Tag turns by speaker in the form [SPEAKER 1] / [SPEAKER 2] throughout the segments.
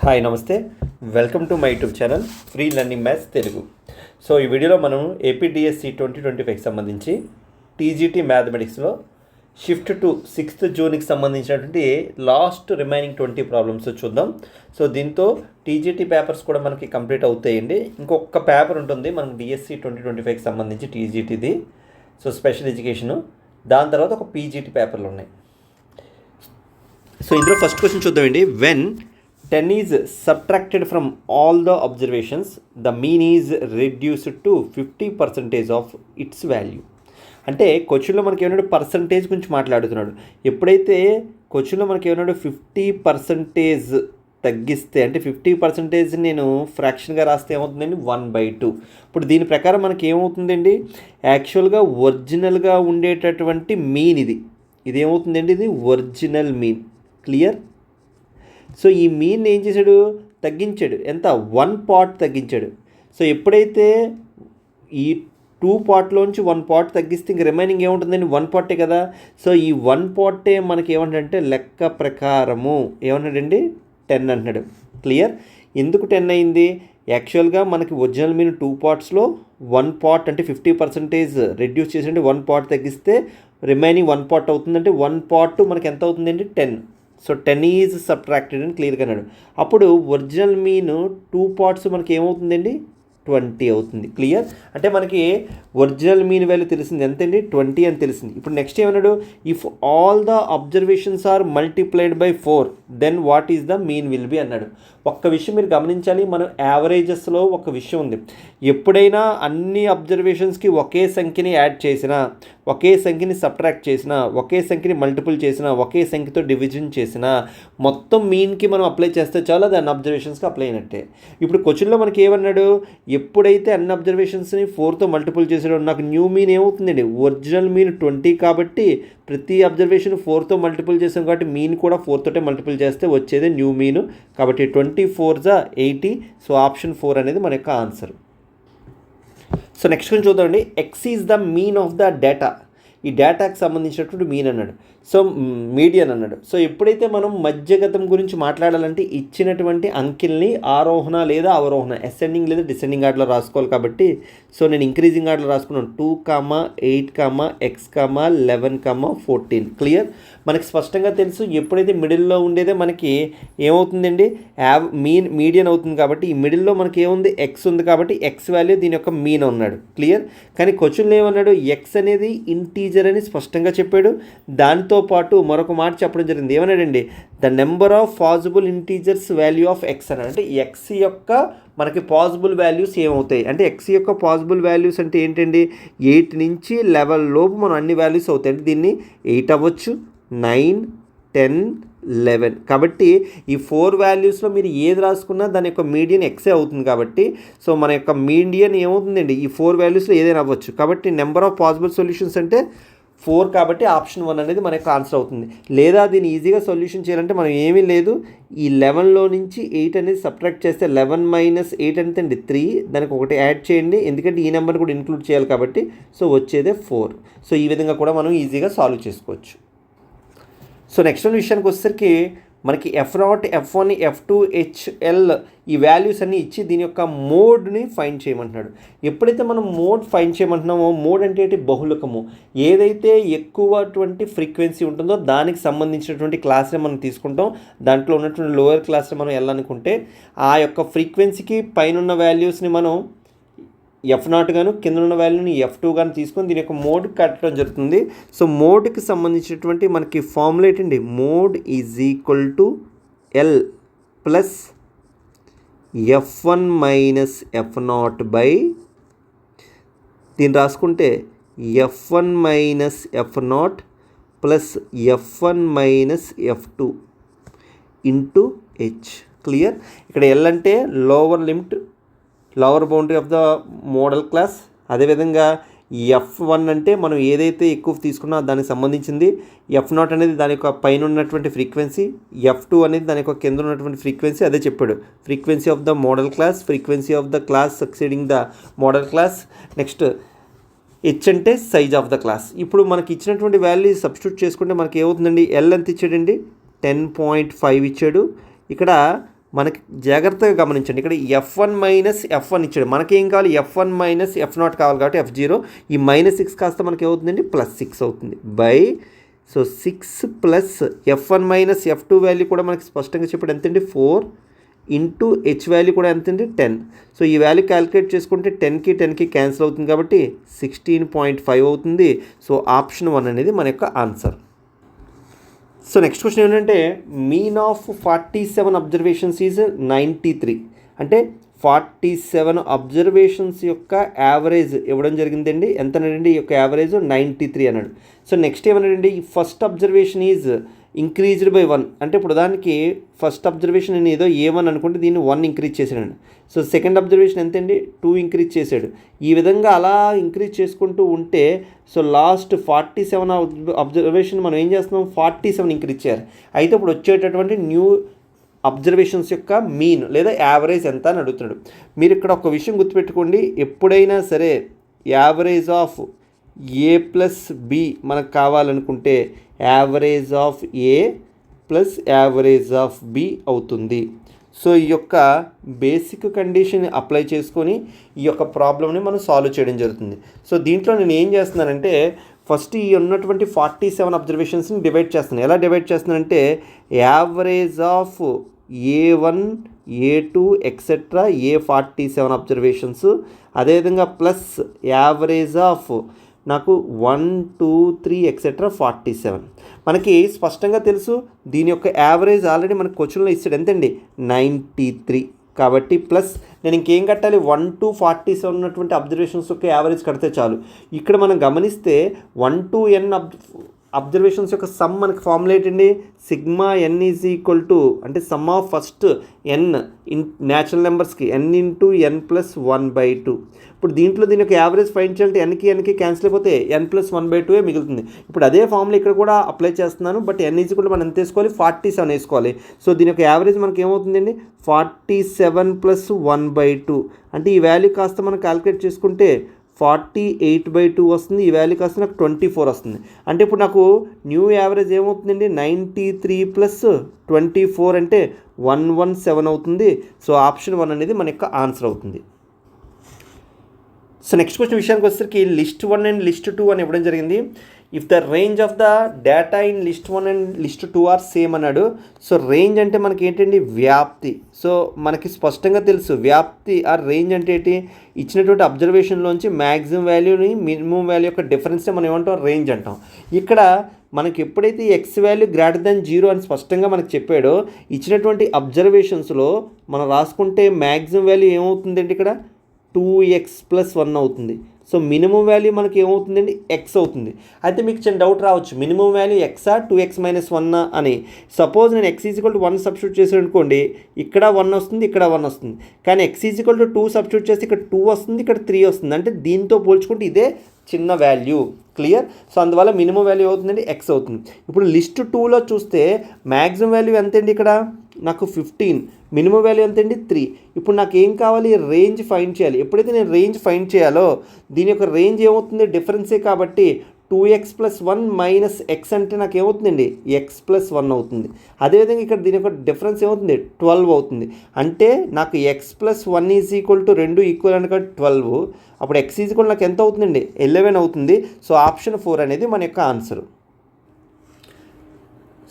[SPEAKER 1] Hi నమస్తే, welcome to my YouTube channel free learning maths Telugu. So ఈ వీడియోలో మనం ఏపీడిఎస్సి 2025కి సంబంధించి టీజీటీ మ్యాథమెటిక్స్లో షిఫ్ట్ టు 6th జూన్కి సంబంధించినటువంటి లాస్ట్ రిమైనింగ్ 20 ప్రాబ్లమ్స్ చూద్దాం. సో దీంతో టీజీటీ పేపర్స్ కూడా మనకి కంప్లీట్ అవుతాయండి. ఇంకొక పేపర్ ఉంటుంది మనకి డిఎస్సి 2025కి సంబంధించి టీజీటీది, సో స్పెషల్ ఎడ్యుకేషను. దాని తర్వాత ఒక పీజీటీ పేపర్లు ఉన్నాయి. సో ఇందులో ఫస్ట్ క్వశ్చన్ చూద్దామండి. When 10 is subtracted from all the observations, the mean is reduced to 50% of its value. అంటే క్వశ్చన్లో మనకి ఏమన్నాడు, పర్సంటేజ్ గురించి మాట్లాడుతున్నాడు. ఎప్పుడైతే క్వశ్చన్లో మనకి ఏమన్నాడు 50% తగ్గిస్తే, అంటే 50% నేను ఫ్రాక్షన్గా రాస్తే ఏమవుతుందండి 1/2. ఇప్పుడు దీని ప్రకారం మనకి ఏమవుతుందండి, యాక్చువల్గా ఒరిజినల్గా ఉండేటటువంటి మీన్ ఇది ఏమవుతుందండి, ఇది ఒరిజినల్ మీన్. క్లియర్? సో ఈ మీన్ ఏం చేశాడు, తగ్గించాడు. ఎంత? 1 part తగ్గించాడు. సో ఎప్పుడైతే ఈ 2 partలోంచి 1 part తగ్గిస్తే ఇంక రిమైనింగ్ ఏముంటుందండి, 1 part కదా. సో ఈ 1 part మనకి ఏమంటాడంటే లెక్క ప్రకారము ఏమన్నాడండి 10 అంటున్నాడు. క్లియర్? ఎందుకు 10 అయింది? యాక్చువల్గా మనకి ఒరిజినల్ మీన్ 2 partsలో 1 part అంటే 50% రెడ్యూస్ చేసి 1 part తగ్గిస్తే రిమైనింగ్ 1 part అవుతుందంటే 1 part మనకి ఎంత అవుతుందండి 10. సో 10 ఈజ్ సబ్ట్రాక్టెడ్ అని క్లియర్గా అన్నాడు. అప్పుడు ఒరిజినల్ మీన్ 2 parts మనకి ఏమవుతుందండి 20 అవుతుంది. క్లియర్? అంటే మనకి ఒరిజినల్ మీన్ వాల్యూ తెలిసింది ఎంతండి 20 అని తెలిసింది. ఇప్పుడు నెక్స్ట్ ఏమన్నాడు, if all the observations are multiplied by 4 then what is the mean will be అన్నాడు. ఒక్క విషయం మీరు గమనించాలి, మనం యావరేజెస్లో ఒక విషయం ఉంది. ఎప్పుడైనా అన్ని అబ్జర్వేషన్స్కి ఒకే సంఖ్యని యాడ్ చేసినా, ఒకే సంఖ్యని సబ్ట్రాక్ట్ చేసినా, ఒకే సంఖ్యని మల్టిపుల్ చేసినా, ఒకే సంఖ్యతో డివిజన్ చేసినా మొత్తం మీన్కి మనం అప్లై చేస్తే చాలు, దాన్ని అబ్జర్వేషన్స్కి అప్లై అయినట్టే. ఇప్పుడు క్వశ్చన్లో మనకి ఏమన్నాడు, ఎప్పుడైతే అన్ని అబ్జర్వేషన్స్ని 4తో మల్టిపుల్ చేసాడో నాకు న్యూ మీన్ ఏమవుతుందండి, ఒరిజినల్ మీన్ 20 కాబట్టి ప్రతి అబ్జర్వేషన్ 4తో మల్టిపుల్ చేసాం కాబట్టి మీన్ కూడా 4తోటే మల్టిపుల్ చేస్తే వచ్చేదే న్యూ మీన్. కాబట్టి 24 80. సో ఆప్షన్ 4 అనేది మన యొక్క ఆన్సర్. సో నెక్స్ట్ కొంచెం చూద్దామండి. X is the mean of the data. ఈ డేటాకి సంబంధించినటువంటి మీన్ అన్నాడు. సో మీడియన్ అన్నాడు. సో ఎప్పుడైతే మనం మధ్యగతం గురించి మాట్లాడాలంటే ఇచ్చినటువంటి అంకెల్ని ఆరోహణ లేదా అవరోహణ, అసెండింగ్ లేదా డిసెండింగ్ ఆర్డర్లో రాసుకోవాలి. కాబట్టి సో నేను ఇంక్రీజింగ్ ఆర్డర్లో రాసుకున్నాను 2, 8, x, 11, 14. క్లియర్? మనకి స్పష్టంగా తెలుసు ఎప్పుడైతే మిడిల్లో ఉండేదే మనకి ఏమవుతుందండి మీడియన్ అవుతుంది. కాబట్టి ఈ మిడిల్లో మనకి ఏముంది, ఎక్స్ ఉంది కాబట్టి ఎక్స్ వాల్యూ దీని యొక్క మీన్ అన్నాడు. క్లియర్? కానీ క్వశ్చన్లో ఏమన్నాడు, ఎక్స్ అనేది ఇంటీజర్ అని స్పష్టంగా చెప్పాడు. దానితో పాటు మరొక మాట చెప్పడం జరిగింది. ఏమన్నాడండి, the number of possible integers value of X అన్నాడు. అంటే ఎక్స్ యొక్క మనకి పాసిబుల్ వాల్యూస్ ఏమవుతాయి అంటే, ఎక్స్ యొక్క పాసిబుల్ వాల్యూస్ అంటే ఏంటండి, 8 నుంచి 11 లోపు మనం అన్ని వాల్యూస్ అవుతాయి. అంటే దీన్ని 8 అవ్వచ్చు, 9, 10, 11. కాబట్టి ఈ 4 వాల్యూస్లో మీరు ఏది రాసుకున్నా దాని యొక్క మీడియన్ ఎక్సే అవుతుంది. కాబట్టి సో మన యొక్క మీడియన్ ఏమవుతుందండి, ఈ 4 వాల్యూస్లో ఏదైనా అవ్వచ్చు. కాబట్టి నెంబర్ ఆఫ్ పాసిబుల్ సొల్యూషన్స్ అంటే 4 కాబట్టి ఆప్షన్ 1 అనేది మన యొక్క ఆన్సర్ అవుతుంది. లేదా దీన్ని ఈజీగా సొల్యూషన్ చేయాలంటే మనం ఏమీ లేదు, ఈ 11లో నుంచి 8 అనేది సబ్ట్రాక్ట్ చేస్తే 11 - 8 అంటే 3, దానికి ఒకటి యాడ్ చేయండి, ఎందుకంటే ఈ నెంబర్ని కూడా ఇంక్లూడ్ చేయాలి కాబట్టి. సో వచ్చేదే 4. సో ఈ విధంగా కూడా మనం ఈజీగా సాల్వ్ చేసుకోవచ్చు. సో నెక్స్ట్ విషయానికి వచ్చేసరికి మనకి F0, F1, F2, HL ఈ వాల్యూస్ అన్నీ ఇచ్చి దీని యొక్క మోడ్ని ఫైండ్ చేయమంటున్నాడు. ఎప్పుడైతే మనం మోడ్ ఫైండ్ చేయమంటున్నామో, మోడ్ అంటే ఏంటి, బహుళకము. ఏదైతే ఎక్కువటువంటి ఫ్రీక్వెన్సీ ఉంటుందో దానికి సంబంధించినటువంటి క్లాస్ని మనం తీసుకుంటాం. దాంట్లో ఉన్నటువంటి లోయర్ క్లాస్ని మనం వెళ్ళాలనుకుంటే ఆ యొక్క ఫ్రీక్వెన్సీకి పైన ఉన్న వాల్యూస్ని మనం F0 గాను, కింద ఉన్న వాల్యూని F2 గాను తీసుకొని దీని యొక్క మోడ్ కట్టడం జరుగుతుంది. సో మోడ్కి సంబంధించినటువంటి మనకి ఫార్ములా ఏంటండి, mode is equal to L plus F1 - F0 by దీన్ని రాసుకుంటే F1 - F0 plus F1 - F2 into H. Clear? ఇక్కడ L అంటే lower limit, lower boundary of the modal class. అదేవిధంగా F1 అంటే మనం ఏదైతే ఎక్కువ తీసుకున్నా దానికి సంబంధించింది, F0 అనేది దాని యొక్క పైన ఉన్నటువంటి ఫ్రీక్వెన్సీ, F2 అనేది దాని యొక్క కింద ఉన్నటువంటి ఫ్రీక్వెన్సీ. అదే చెప్పాడు, frequency of the modal class, frequency of the class succeeding the modal class. Next H అంటే సైజ్ ఆఫ్ ద క్లాస్. ఇప్పుడు మనకి ఇచ్చినటువంటి వాల్యూ సబ్స్టిట్యూట్ చేసుకుంటే మనకి ఏమవుతుందండి, L ఎంత ఇచ్చాడండి 10.5 ఇచ్చాడు. ఇక్కడ మనకి జాగ్రత్తగా గమనించండి. ఇక్కడ F1 మైనస్ F1 ఇచ్చాడు. మనకేం కావాలి? F1 మైనస్ F0 కావాలి కాబట్టి F0. ఈ -6 కాస్త మనకి ఏమవుతుందండి? +6 అవుతుంది by. So 6 plus F1 minus F2 value కూడా మనకి స్పష్టంగా చెప్పాడు ఎంతండి? 4 ఇంటూ H వాల్యూ కూడా ఎంతండి? 10. సో ఈ వాల్యూ క్యాలిక్యులేట్ చేసుకుంటే 10కి క్యాన్సిల్ అవుతుంది కాబట్టి 16.5 అవుతుంది. సో ఆప్షన్ 1 అనేది మన యొక్క ఆన్సర్. సో నెక్స్ట్ క్వశ్చన్ ఏంటంటే మీన్ ఆఫ్ 47 అబ్జర్వేషన్స్ ఈజ్ 93. అంటే 47 అబ్జర్వేషన్స్ యొక్క యావరేజ్ ఇవ్వడం జరిగిందండి. ఎంత అన్నాడండి? ఈ యొక్క యావరేజ్ 93 అన్నాడు. సో నెక్స్ట్ ఏమన్నాడండి? ఈ first observation is increased by 1. అంటే ఇప్పుడు దానికి ఫస్ట్ అబ్జర్వేషన్ నేను ఏదో A1 అనుకుంటే దీన్ని 1 ఇంక్రీజ్ చేశాడు. సో సెకండ్ అబ్జర్వేషన్ ఎంతండి? 2 ఇంక్రీజ్ చేశాడు. ఈ విధంగా అలా ఇంక్రీజ్ చేసుకుంటూ ఉంటే సో లాస్ట్ 47 అబ్జర్వేషన్ మనం ఏం చేస్తున్నాం? 47 ఇంక్రీజ్ చేయాలి. అయితే ఇప్పుడు వచ్చేటటువంటి న్యూ అబ్జర్వేషన్స్ యొక్క మీన్ లేదా యావరేజ్ ఎంత అని అడుగుతున్నాడు. మీరు ఇక్కడ ఒక విషయం గుర్తుపెట్టుకోండి. ఎప్పుడైనా సరే average of A plus B మనకు కావాలనుకుంటే average of A plus average of B అవుతుంది. సో ఈ యొక్క బేసిక్ కండిషన్ అప్లై చేసుకొని ఈ యొక్క ప్రాబ్లమ్ని మనం సాల్వ్ చేయడం జరుగుతుంది. సో దీంట్లో నేను ఏం చేస్తున్నానంటే ఫస్ట్ ఈ ఉన్నటువంటి 47 అబ్జర్వేషన్స్ని డివైడ్ చేస్తున్నాను. ఎలా డివైడ్ చేస్తున్నానంటే average of A1 A2 etcetera A47 observations, అదేవిధంగా ప్లస్ యావరేజ్ ఆఫ్ నాకు 1 2 3 ఎక్సెట్రా 47. మనకి స్పష్టంగా తెలుసు దీని యొక్క యావరేజ్ ఆల్రెడీ మనకు క్వశ్చన్లో ఇస్తాడు ఎంతండి? 93. కాబట్టి ప్లస్ నేను ఇంకేం కట్టాలి? 1 to 47 ఉన్నటువంటి అబ్జర్వేషన్స్ యొక్క యావరేజ్ కడితే చాలు. ఇక్కడ మనం గమనిస్తే 1 to n అబ్జర్వేషన్స్ యొక్క సమ్ మనకి ఫార్ములా ఏంటండి? Sigma n is equal to అంటే sum of first n in natural నెంబర్స్కి n ఇంటూ n ప్లస్ 1/2. ఇప్పుడు దీంట్లో దీని యొక్క యావరేజ్ ఫైండ్ చేయాలంటే nకి క్యాన్సిల్ అయిపోతే n ప్లస్ 1/2 మిగులుతుంది. ఇప్పుడు అదే ఫార్ములా ఇక్కడ కూడా అప్లై చేస్తున్నాను. బట్ n ఈజ్ ఈక్వల్ మనం ఎంత వేసుకోవాలి? 47 వేసుకోవాలి. సో దీని యొక్క యావరేజ్ మనకి ఏమవుతుందండి? 47 ప్లస్ 1/2. అంటే ఈ వాల్యూ కాస్త మనం క్యాలిక్యులేట్ చేసుకుంటే 48/2 వస్తుంది. ఈ వాల్యూ కాస్త నాకు 24 వస్తుంది. అంటే ఇప్పుడు నాకు న్యూ యావరేజ్ ఏమవుతుందండి? 93 ప్లస్ 24 అంటే 117 అవుతుంది. సో ఆప్షన్ 1 అనేది మన యొక్క ఆన్సర్ అవుతుంది. సో నెక్స్ట్ క్వశ్చన్ విషయానికి వచ్చేసరికి లిస్ట్ 1 అండ్ లిస్ట్ 2 అని ఇవ్వడం జరిగింది. If the range of the data in list 1 and list 2 are same అన్నాడు. సో రేంజ్ అంటే మనకి ఏంటండి? వ్యాప్తి. సో మనకి స్పష్టంగా తెలుసు వ్యాప్తి ఆర్ రేంజ్ అంటే ఏంటి? ఇచ్చినటువంటి అబ్జర్వేషన్లోంచి మ్యాక్సిమం వాల్యూని మినిమం వాల్యూ యొక్క డిఫరెన్స్ని మనం ఏమంటాం? రేంజ్ అంటాం. ఇక్కడ మనకి ఎప్పుడైతే ఎక్స్ వాల్యూ గ్రేటర్ దెన్ 0 అని స్పష్టంగా మనకు చెప్పాడో ఇచ్చినటువంటి అబ్జర్వేషన్స్లో మనం రాసుకుంటే మ్యాక్సిమం వాల్యూ ఏమవుతుందండి? ఇక్కడ 2x ప్లస్ 1 అవుతుంది. సో మినిమం వాల్యూ మనకి ఏమవుతుందండి? ఎక్స్ అవుతుంది. అయితే మీకు చిన్న డౌట్ రావచ్చు, మినిమం వాల్యూ ఎక్సా 2x మైనస్ 1 అని. సపోజ్ నేను x ఈక్వల్ టు 1 సబ్స్టిట్యూట్ చేసాను అనుకోండి, ఇక్కడ 1 వస్తుంది, ఇక్కడ 1 వస్తుంది. కానీ x ఈక్వల్ టు 2 సబ్స్టిట్యూట్ చేస్తే ఇక్కడ 2 వస్తుంది, ఇక్కడ 3 వస్తుంది. అంటే దీంతో పోల్చుకుంటే ఇదే చిన్న వాల్యూ. క్లియర్? సో అందువల్ల మినిమం వాల్యూ అవుతుందండి ఎక్స్ అవుతుంది. ఇప్పుడు లిస్ట్ 2లో చూస్తే మ్యాక్సిమం వాల్యూ ఎంతండి? ఇక్కడ నాకు 15. మినిమం వాల్యూ ఎంతండి? 3. ఇప్పుడు నాకు ఏం కావాలి? రేంజ్ ఫైండ్ చేయాలి. ఎప్పుడైతే నేను రేంజ్ ఫైండ్ చేయాలో దీని యొక్క రేంజ్ ఏమవుతుంది? డిఫరెన్సే కాబట్టి 2x ప్లస్ 1 మైనస్ ఎక్స్ అంటే నాకు ఏమవుతుందండి? ఎక్స్ ప్లస్ 1 అవుతుంది. అదేవిధంగా ఇక్కడ దీని యొక్క డిఫరెన్స్ ఏమవుతుంది? 12 అవుతుంది. అంటే నాకు X plus 1 is equal to 2 equal అని 12. అప్పుడు ఎక్స్ ఈజ్ ఈక్వల్ నాకు ఎంత అవుతుందండి? 11 అవుతుంది. సో ఆప్షన్ 4 అనేది మన యొక్క ఆన్సర్.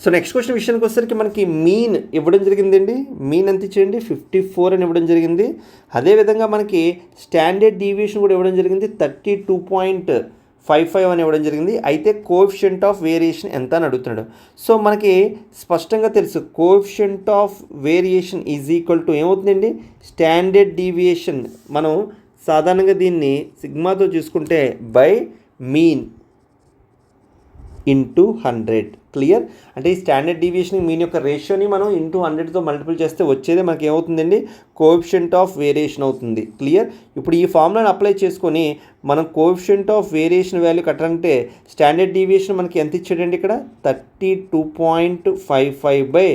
[SPEAKER 1] సో నెక్స్ట్ క్వశ్చన్ విషయానికి వచ్చేసరికి మనకి మీన్ ఇవ్వడం జరిగిందండి. మీన్ ఎంత ఇచ్చేయండి? 54 అని ఇవ్వడం జరిగింది. అదేవిధంగా మనకి స్టాండర్డ్ డీవియేషన్ కూడా ఇవ్వడం జరిగింది 32.55 అని ఇవ్వడం జరిగింది. అయితే కోఎఫిషియంట్ ఆఫ్ వేరియేషన్ ఎంత అని అడుగుతున్నాడు. సో మనకి స్పష్టంగా తెలుసు coefficient of variation is equal to ఏమవుతుందండి? స్టాండర్డ్ డీవియేషన్ మనం సాధారణంగా దీన్ని సిగ్మాతో చూసుకుంటే బై మీన్ ఇంటూ 100. క్లియర్? అంటే ఈ స్టాండర్డ్ డీవియేషన్ మీన్ యొక్క రేషియోని మనం ఇంటూ 100తో మల్టిపుల్ చేస్తే వచ్చేది మనకి ఏమవుతుందండి? కోఎఫిషియంట్ ఆఫ్ వేరియేషన్ అవుతుంది. క్లియర్? ఇప్పుడు ఈ ఫార్ములాని అప్లై చేసుకొని మనం కోఎఫిషియంట్ ఆఫ్ వేరియేషన్ వాల్యూ కట్టాలంటే స్టాండర్డ్ డీవియేషన్ మనకి ఎంత ఇచ్చాడండి? ఇక్కడ 32.55 బై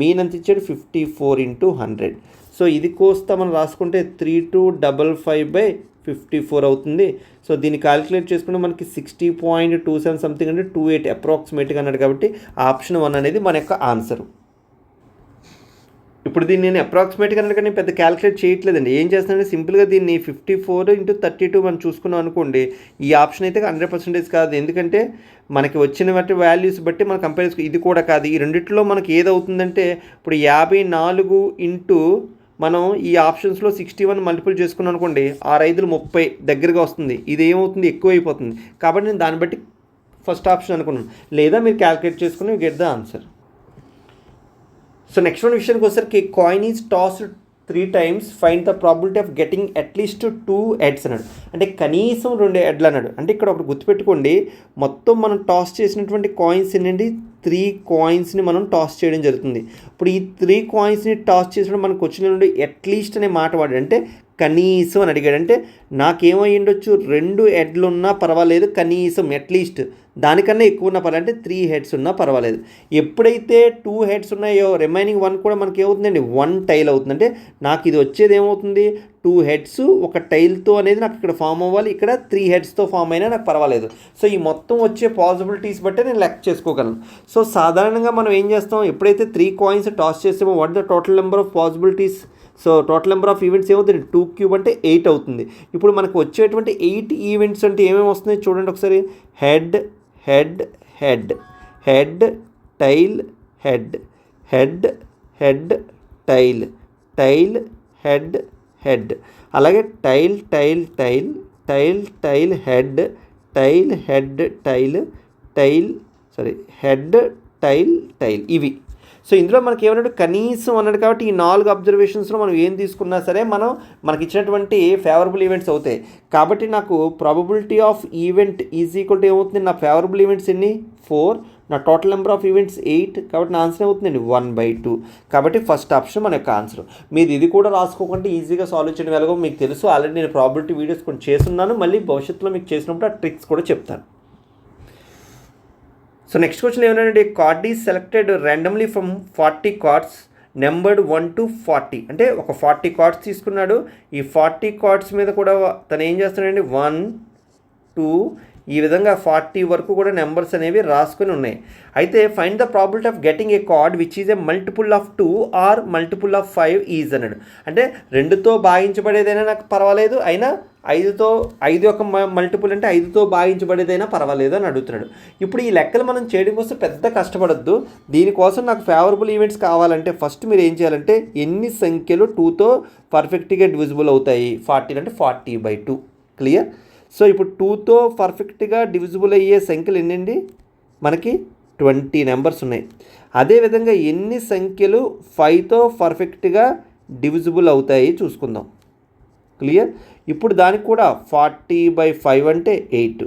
[SPEAKER 1] మీన్ ఎంత ఇచ్చాడు? 54 ఇంటూ 100. సో ఇది కోస్తా మనం రాసుకుంటే 3255/54 అవుతుంది. సో దీన్ని క్యాలిక్యులేట్ చేసుకుంటే మనకి 60.27 సంథింగ్ అంటే 28 అప్రాక్సిమేట్గా అన్నాడు. కాబట్టి ఆప్షన్ 1 అనేది మన యొక్క ఆన్సర్. ఇప్పుడు దీన్ని నేను అప్రాక్సిమేట్గా కనుక నేను పెద్ద క్యాలిక్యులేట్ చేయట్లేదండి. ఏం చేస్తానంటే సింపుల్గా దీన్ని 54/32 మనం చూసుకున్నాం అనుకోండి, ఈ ఆప్షన్ అయితే 100% కాదు. ఎందుకంటే మనకి వచ్చిన బట్టి వాల్యూస్ బట్టి మనం కంపేర్ చేసుకు ఇది కూడా కాదు. ఈ రెండిట్లో మనకి ఏదవుతుందంటే ఇప్పుడు 54 ఇంటూ మనం ఈ ఆప్షన్స్లో 61 మల్టిపుల్ చేసుకున్నాం అనుకోండి, 6×5 30 దగ్గరగా వస్తుంది. ఇది ఏమవుతుంది, ఎక్కువ అయిపోతుంది. కాబట్టి నేను దాన్ని బట్టి ఫస్ట్ ఆప్షన్ అనుకున్నాను. లేదా మీరు క్యాలిక్యులేట్ చేసుకుని get the answer. So next one విషయానికి వచ్చేసరికి coin is tossed 3 times, find the probability of getting at least 2 heads అన్నాడు. అంటే కనీసం 2 heads అన్నాడు. అంటే ఇక్కడ ఒకటి గుర్తుపెట్టుకోండి, మొత్తం మనం టాస్ చేసినటువంటి కాయిన్స్ ఏంటండి, 3 కాయిన్స్ని మనం టాస్ చేయడం జరుగుతుంది. ఇప్పుడు ఈ 3 కాయిన్స్ని టాస్ చేసినప్పుడు మనకు వచ్చిన నుండి అట్లీస్ట్ అనే మాట వాడాడు. అంటే కనీసం అని అడిగాడు. అంటే నాకేమై ఉండొచ్చు, 2 heads ఉన్నా పర్వాలేదు, కనీసం అట్లీస్ట్ దానికన్నా ఎక్కువ ఉన్నా పర్వాలేదు, అంటే 3 heads ఉన్నా పర్వాలేదు. ఎప్పుడైతే 2 heads ఉన్నాయో రిమైనింగ్ 1 కూడా మనకి ఏమవుతుందండి, 1 tail అవుతుంది. అంటే నాకు ఇది వచ్చేది ఏమవుతుంది, 2 heads ఒక టైల్తో అనేది నాకు ఇక్కడ ఫామ్ అవ్వాలి, ఇక్కడ 3 headsతో ఫామ్ అయినా నాకు పర్వాలేదు. సో ఈ మొత్తం వచ్చే పాసిబిలిటీస్ బట్టే నేను లెక్క చేసుకోగలను. సో సాధారణంగా మనం ఏం చేస్తాం, ఎప్పుడైతే 3 coins టాస్ చేస్తామో what the total number of possibilities, so total number of events ఏమవుతుంది, 2³ అంటే 8 అవుతుంది. ఇప్పుడు మనకు వచ్చేటువంటి 8 ఈవెంట్స్ అంటే ఏమేమి వస్తున్నాయి చూడండి ఒకసారి. Head head head head tail head head head tail tail head head, అలాగే tail tail tail tail tail head tail head tail tail head tail tail, ఇవి. సో ఇందులో మనకి ఏమన్నాడు, కనీసం అన్నాడు. కాబట్టి ఈ 4 అబ్జర్వేషన్స్లో మనం ఏం తీసుకున్నా సరే మనకి ఇచ్చినటువంటి ఫేవరబుల్ ఈవెంట్స్ అవుతాయి. కాబట్టి నాకు probability of event is equal to ఏమవుతుంది, నా ఫేవరబుల్ ఈవెంట్స్ ఎన్ని 4, నా టోటల్ నెంబర్ ఆఫ్ ఈవెంట్స్ 8. కాబట్టి నా ఆన్సర్ ఏమవుతుందండి 1/2. కాబట్టి ఫస్ట్ ఆప్షన్ మన యొక్క ఆన్సర్. మీరు ఇది కూడా రాసుకోకుండా ఈజీగా సాల్వ్ చేయడం ఎలాగో మీకు తెలుసు. ఆల్రెడీ నేను ప్రాబిలిటీ వీడియోస్ కొన్ని చేస్తున్నాను, మళ్ళీ భవిష్యత్తులో మీకు చేసినప్పుడు ఆ ట్రిక్స్ కూడా చెప్తాను. సో నెక్స్ట్ క్వశ్చన్ ఏమన్నాడంటే, card is selected randomly from 40 cards numbered 1 to 40. అంటే ఒక 40 cards తీసుకున్నాడు. ఈ 40 cards మీద కూడా తను ఏం చేస్తున్నాడండి, 1 2 ఈ విధంగా 40 వరకు కూడా నెంబర్స్ అనేవి రాసుకొని ఉన్నాయి. అయితే find the probability of getting a card which is a multiple of 2 or multiple of 5 is అన్నాడు. అంటే 2తో భాగించబడేదైనా నాకు పర్వాలేదు, అయినా 5 యొక్క మల్టిపుల్ అంటే 5తో భాగించబడేదైనా పర్వాలేదు అని అడుగుతున్నాడు. ఇప్పుడు ఈ లెక్కలు మనం చేయడం కోసం పెద్ద కష్టపడద్దు. దీనికోసం నాకు ఫేవరబుల్ ఈవెంట్స్ కావాలంటే ఫస్ట్ మీరు ఏం చేయాలంటే, ఎన్ని సంఖ్యలు 2తో పర్ఫెక్ట్గా డివిజిబుల్ అవుతాయి, 40 అంటే 40/2. క్లియర్. సో ఇప్పుడు 2తో పర్ఫెక్ట్గా డివిజిబుల్ అయ్యే సంఖ్యలు ఎన్నండి, మనకి 20 నెంబర్స్ ఉన్నాయి. అదేవిధంగా ఎన్ని సంఖ్యలు 5తో పర్ఫెక్ట్గా డివిజిబుల్ అవుతాయి చూసుకుందాం. క్లియర్. ఇప్పుడు దానికి కూడా 40/5 అంటే 8.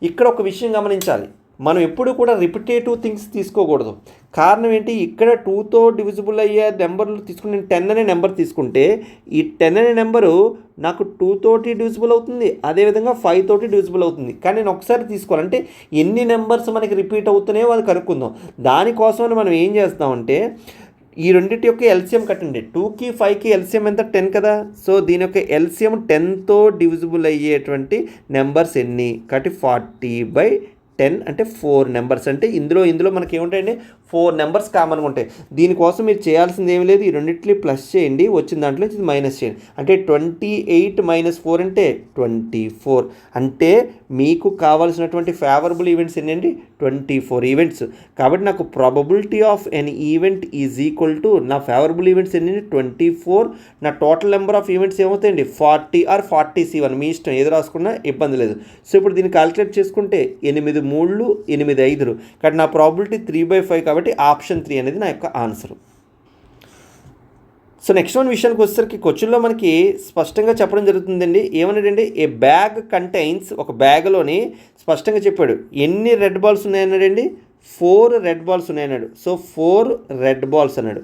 [SPEAKER 1] ఇక్కడ ఒక విషయం గమనించాలి, మనం ఎప్పుడు కూడా రిపిటేటివ్ థింగ్స్ తీసుకోకూడదు. కారణం ఏంటి, ఇక్కడ 2తో డివిజిబుల్ అయ్యే నెంబర్లు తీసుకుని నేను 10 అనే నెంబర్ తీసుకుంటే ఈ 10 అనే నెంబరు నాకు 2తోటి డివిజిబుల్ అవుతుంది, అదేవిధంగా 5తోటి డివిజిబుల్ అవుతుంది. కానీ నేను ఒకసారి తీసుకోవాలంటే ఎన్ని నెంబర్స్ మనకి రిపీట్ అవుతున్నాయో అది కనుక్కుందాం. దానికోసమని మనం ఏం చేస్తామంటే, ఈ రెండింటి యొక్క ఎల్సిఎం కట్టండి. 2కి 5కి ఎల్సిఎం ఎంత, 10 కదా. సో దీని యొక్క ఎల్సిఎం 10తో డివిజిబుల్ అయ్యేటువంటి నెంబర్స్ ఎన్ని, కాబట్టి 40/10 అంటే 4 నెంబర్స్. అంటే ఇందులో మనకి ఏముంటాయండి, 4 నెంబర్స్ కామన్గా ఉంటాయి. దీనికోసం మీరు చేయాల్సింది ఏమి లేదు, ఈ రెండింటిని ప్లస్ చేయండి, వచ్చిన దాంట్లో ఇది మైనస్ చేయండి. అంటే 28 - 4 అంటే 24. అంటే మీకు కావాల్సినటువంటి ఫేవరబుల్ ఈవెంట్స్ ఏంటండి, 24 ఈవెంట్స్. కాబట్టి నాకు probability of an event is equal to, నా ఫేవరబుల్ ఈవెంట్స్ ఏంటండి 24, నా టోటల్ నెంబర్ ఆఫ్ ఈవెంట్స్ ఏమవుతాయండి 40 ఆర్ 40C1, మీ ఇష్టం ఏది రాసుకున్నా ఇబ్బంది లేదు. సో ఇప్పుడు దీన్ని క్యాలిక్యులేట్ చేసుకుంటే 8 3 8 5, కాబట్టి నా ప్రాబిలిటీ 3/5. కాబట్టి ఆప్షన్ 3 అనేది నా యొక్క ఆన్సర్. సో నెక్స్ట్ వన్ విషయానికి వచ్చేసరికి క్వశ్చన్లో మనకి స్పష్టంగా చెప్పడం జరుగుతుందండి. ఏమన్నాడండి, ఏ బ్యాగ్ కంటైన్స్, ఒక బ్యాగ్లోని స్పష్టంగా చెప్పాడు ఎన్ని రెడ్ బాల్స్ ఉన్నాయన్నాడండి, 4 రెడ్ బాల్స్ ఉన్నాయన్నాడు. సో 4 రెడ్ బాల్స్ అన్నాడు.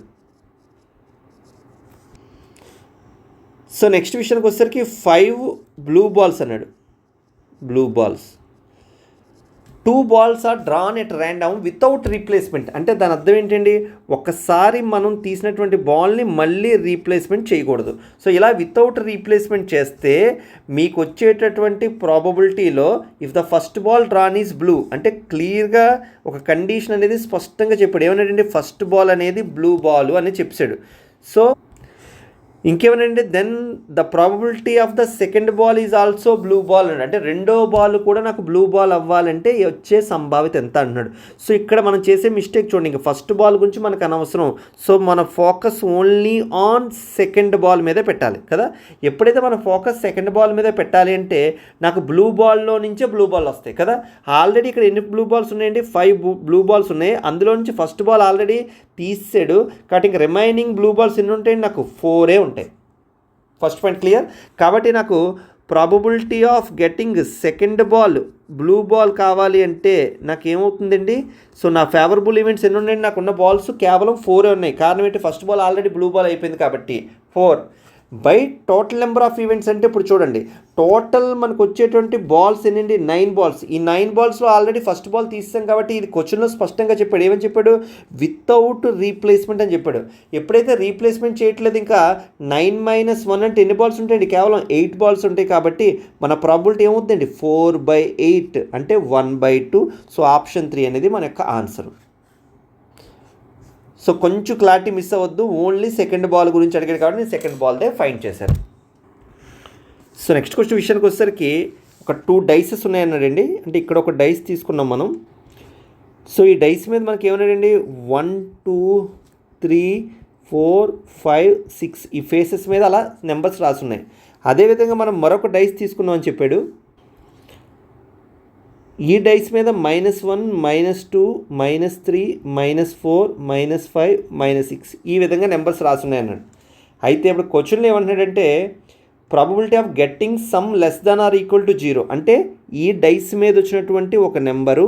[SPEAKER 1] సో నెక్స్ట్ విషయానికి వచ్చేసరికి 5 బ్లూ బాల్స్ అన్నాడు. Blue balls. 2 balls are drawn at random without replacement. అంటే దాని అర్థం ఏంటండి, ఒక్కసారి మనం తీసినటువంటి బాల్ని మళ్ళీ రీప్లేస్మెంట్ చేయకూడదు. సో ఇలా వితౌట్ రీప్లేస్మెంట్ చేస్తే మీకు వచ్చేటటువంటి ప్రాబబిలిటీలో if the first ball drawn is blue, అంటే క్లియర్గా ఒక కండిషన్ అనేది స్పష్టంగా చెప్పాడు. ఏమన్నాడండి, ఫస్ట్ బాల్ అనేది బ్లూ బాల్ అని చెప్పాడు. సో ఇంకేమనండి, then the probability of the second ball is also blue ball అని, అంటే రెండో బాల్ కూడా నాకు బ్లూ బాల్ అవ్వాలంటే వచ్చే సంభావ్యత ఎంత అంటున్నాడు. సో ఇక్కడ మనం చేసే మిస్టేక్ చూడండి, ఇంకా ఫస్ట్ బాల్ గురించి మనకు అనవసరం. సో మన focus only on second ball మీదే పెట్టాలి కదా. ఎప్పుడైతే మన ఫోకస్ సెకండ్ బాల్ మీద పెట్టాలి అంటే నాకు బ్లూ బాల్లో నుంచే బ్లూ బాల్ వస్తాయి కదా. ఆల్రెడీ ఇక్కడ ఎన్ని బ్లూ బాల్స్ ఉన్నాయండి, 5 బ్లూ బాల్స్ ఉన్నాయి. అందులో నుంచి ఫస్ట్ బాల్ ఆల్రెడీ తీసాడు కాబట్టి ఇంక రిమైనింగ్ బ్లూ బాల్స్ ఎన్ని ఉంటాయండి, నాకు 4 ఉంటాయి. First point clear. కాబట్టి నాకు probability of getting second ball blue ball కావాలి అంటే నాకు ఏమవుతుందండి, సో నా ఫేవరబుల్ ఈవెంట్స్ ఎన్ని ఉన్నాయండి, నాకు ఉన్న బాల్స్ కేవలం 4 ఉన్నాయి. కారణం ఏంటి, first ball already blue ball అయిపోయింది కాబట్టి 4 by total number of events. అంటే ఇప్పుడు చూడండి, టోటల్ మనకు వచ్చేటువంటి బాల్స్ ఎన్నండి, 9 బాల్స్. ఈ 9 బాల్స్లో ఆల్రెడీ ఫస్ట్ బాల్ తీసాం కాబట్టి ఇది క్వశ్చన్లో స్పష్టంగా చెప్పాడు. ఏమని చెప్పాడు, వితౌట్ రీప్లేస్మెంట్ అని చెప్పాడు. ఎప్పుడైతే రీప్లేస్మెంట్ చేయట్లేదు, ఇంకా 9 - 1 అంటే ఎన్ని బాల్స్ ఉంటాయండి, కేవలం 8 బాల్స్ ఉంటాయి. కాబట్టి మన ప్రాబిలిటీ ఏమవుతుందండి, 4/8 అంటే 1/2. సో ఆప్షన్ 3 అనేది మన యొక్క ఆన్సర్. సో కొంచెం క్లారిటీ మిస్ అవ్వద్దు, ఓన్లీ సెకండ్ బాల్ గురించి అడిగాడు కాబట్టి నేను సెకండ్ బాల్దే ఫైండ్ చేశాను. సో నెక్స్ట్ క్వశ్చన్ విషయానికి వచ్చేసరికి ఒక 2 డైసెస్ ఉన్నాయన్నాడండి. అంటే ఇక్కడ ఒక డైస్ తీసుకున్నాం మనం. సో ఈ డైస్ మీద మనకి ఏమన్నాడండి, 1 2 3 4 5 6 ఈ ఫేసెస్ మీద అలా నెంబర్స్ రాసున్నాయి. అదేవిధంగా మనం మరొక డైస్ తీసుకున్నాం అని చెప్పాడు. ఈ డైస్ మీద -1 -2 -3 -4 -5 -6 ఈ విధంగా నెంబర్స్ రాసున్నాయి అన్నాడు. అయితే ఇప్పుడు క్వశ్చన్లో ఏమంటున్నాడంటే probability of getting some less than or equal to 0, అంటే ఈ డైస్ మీద వచ్చినటువంటి ఒక నెంబరు,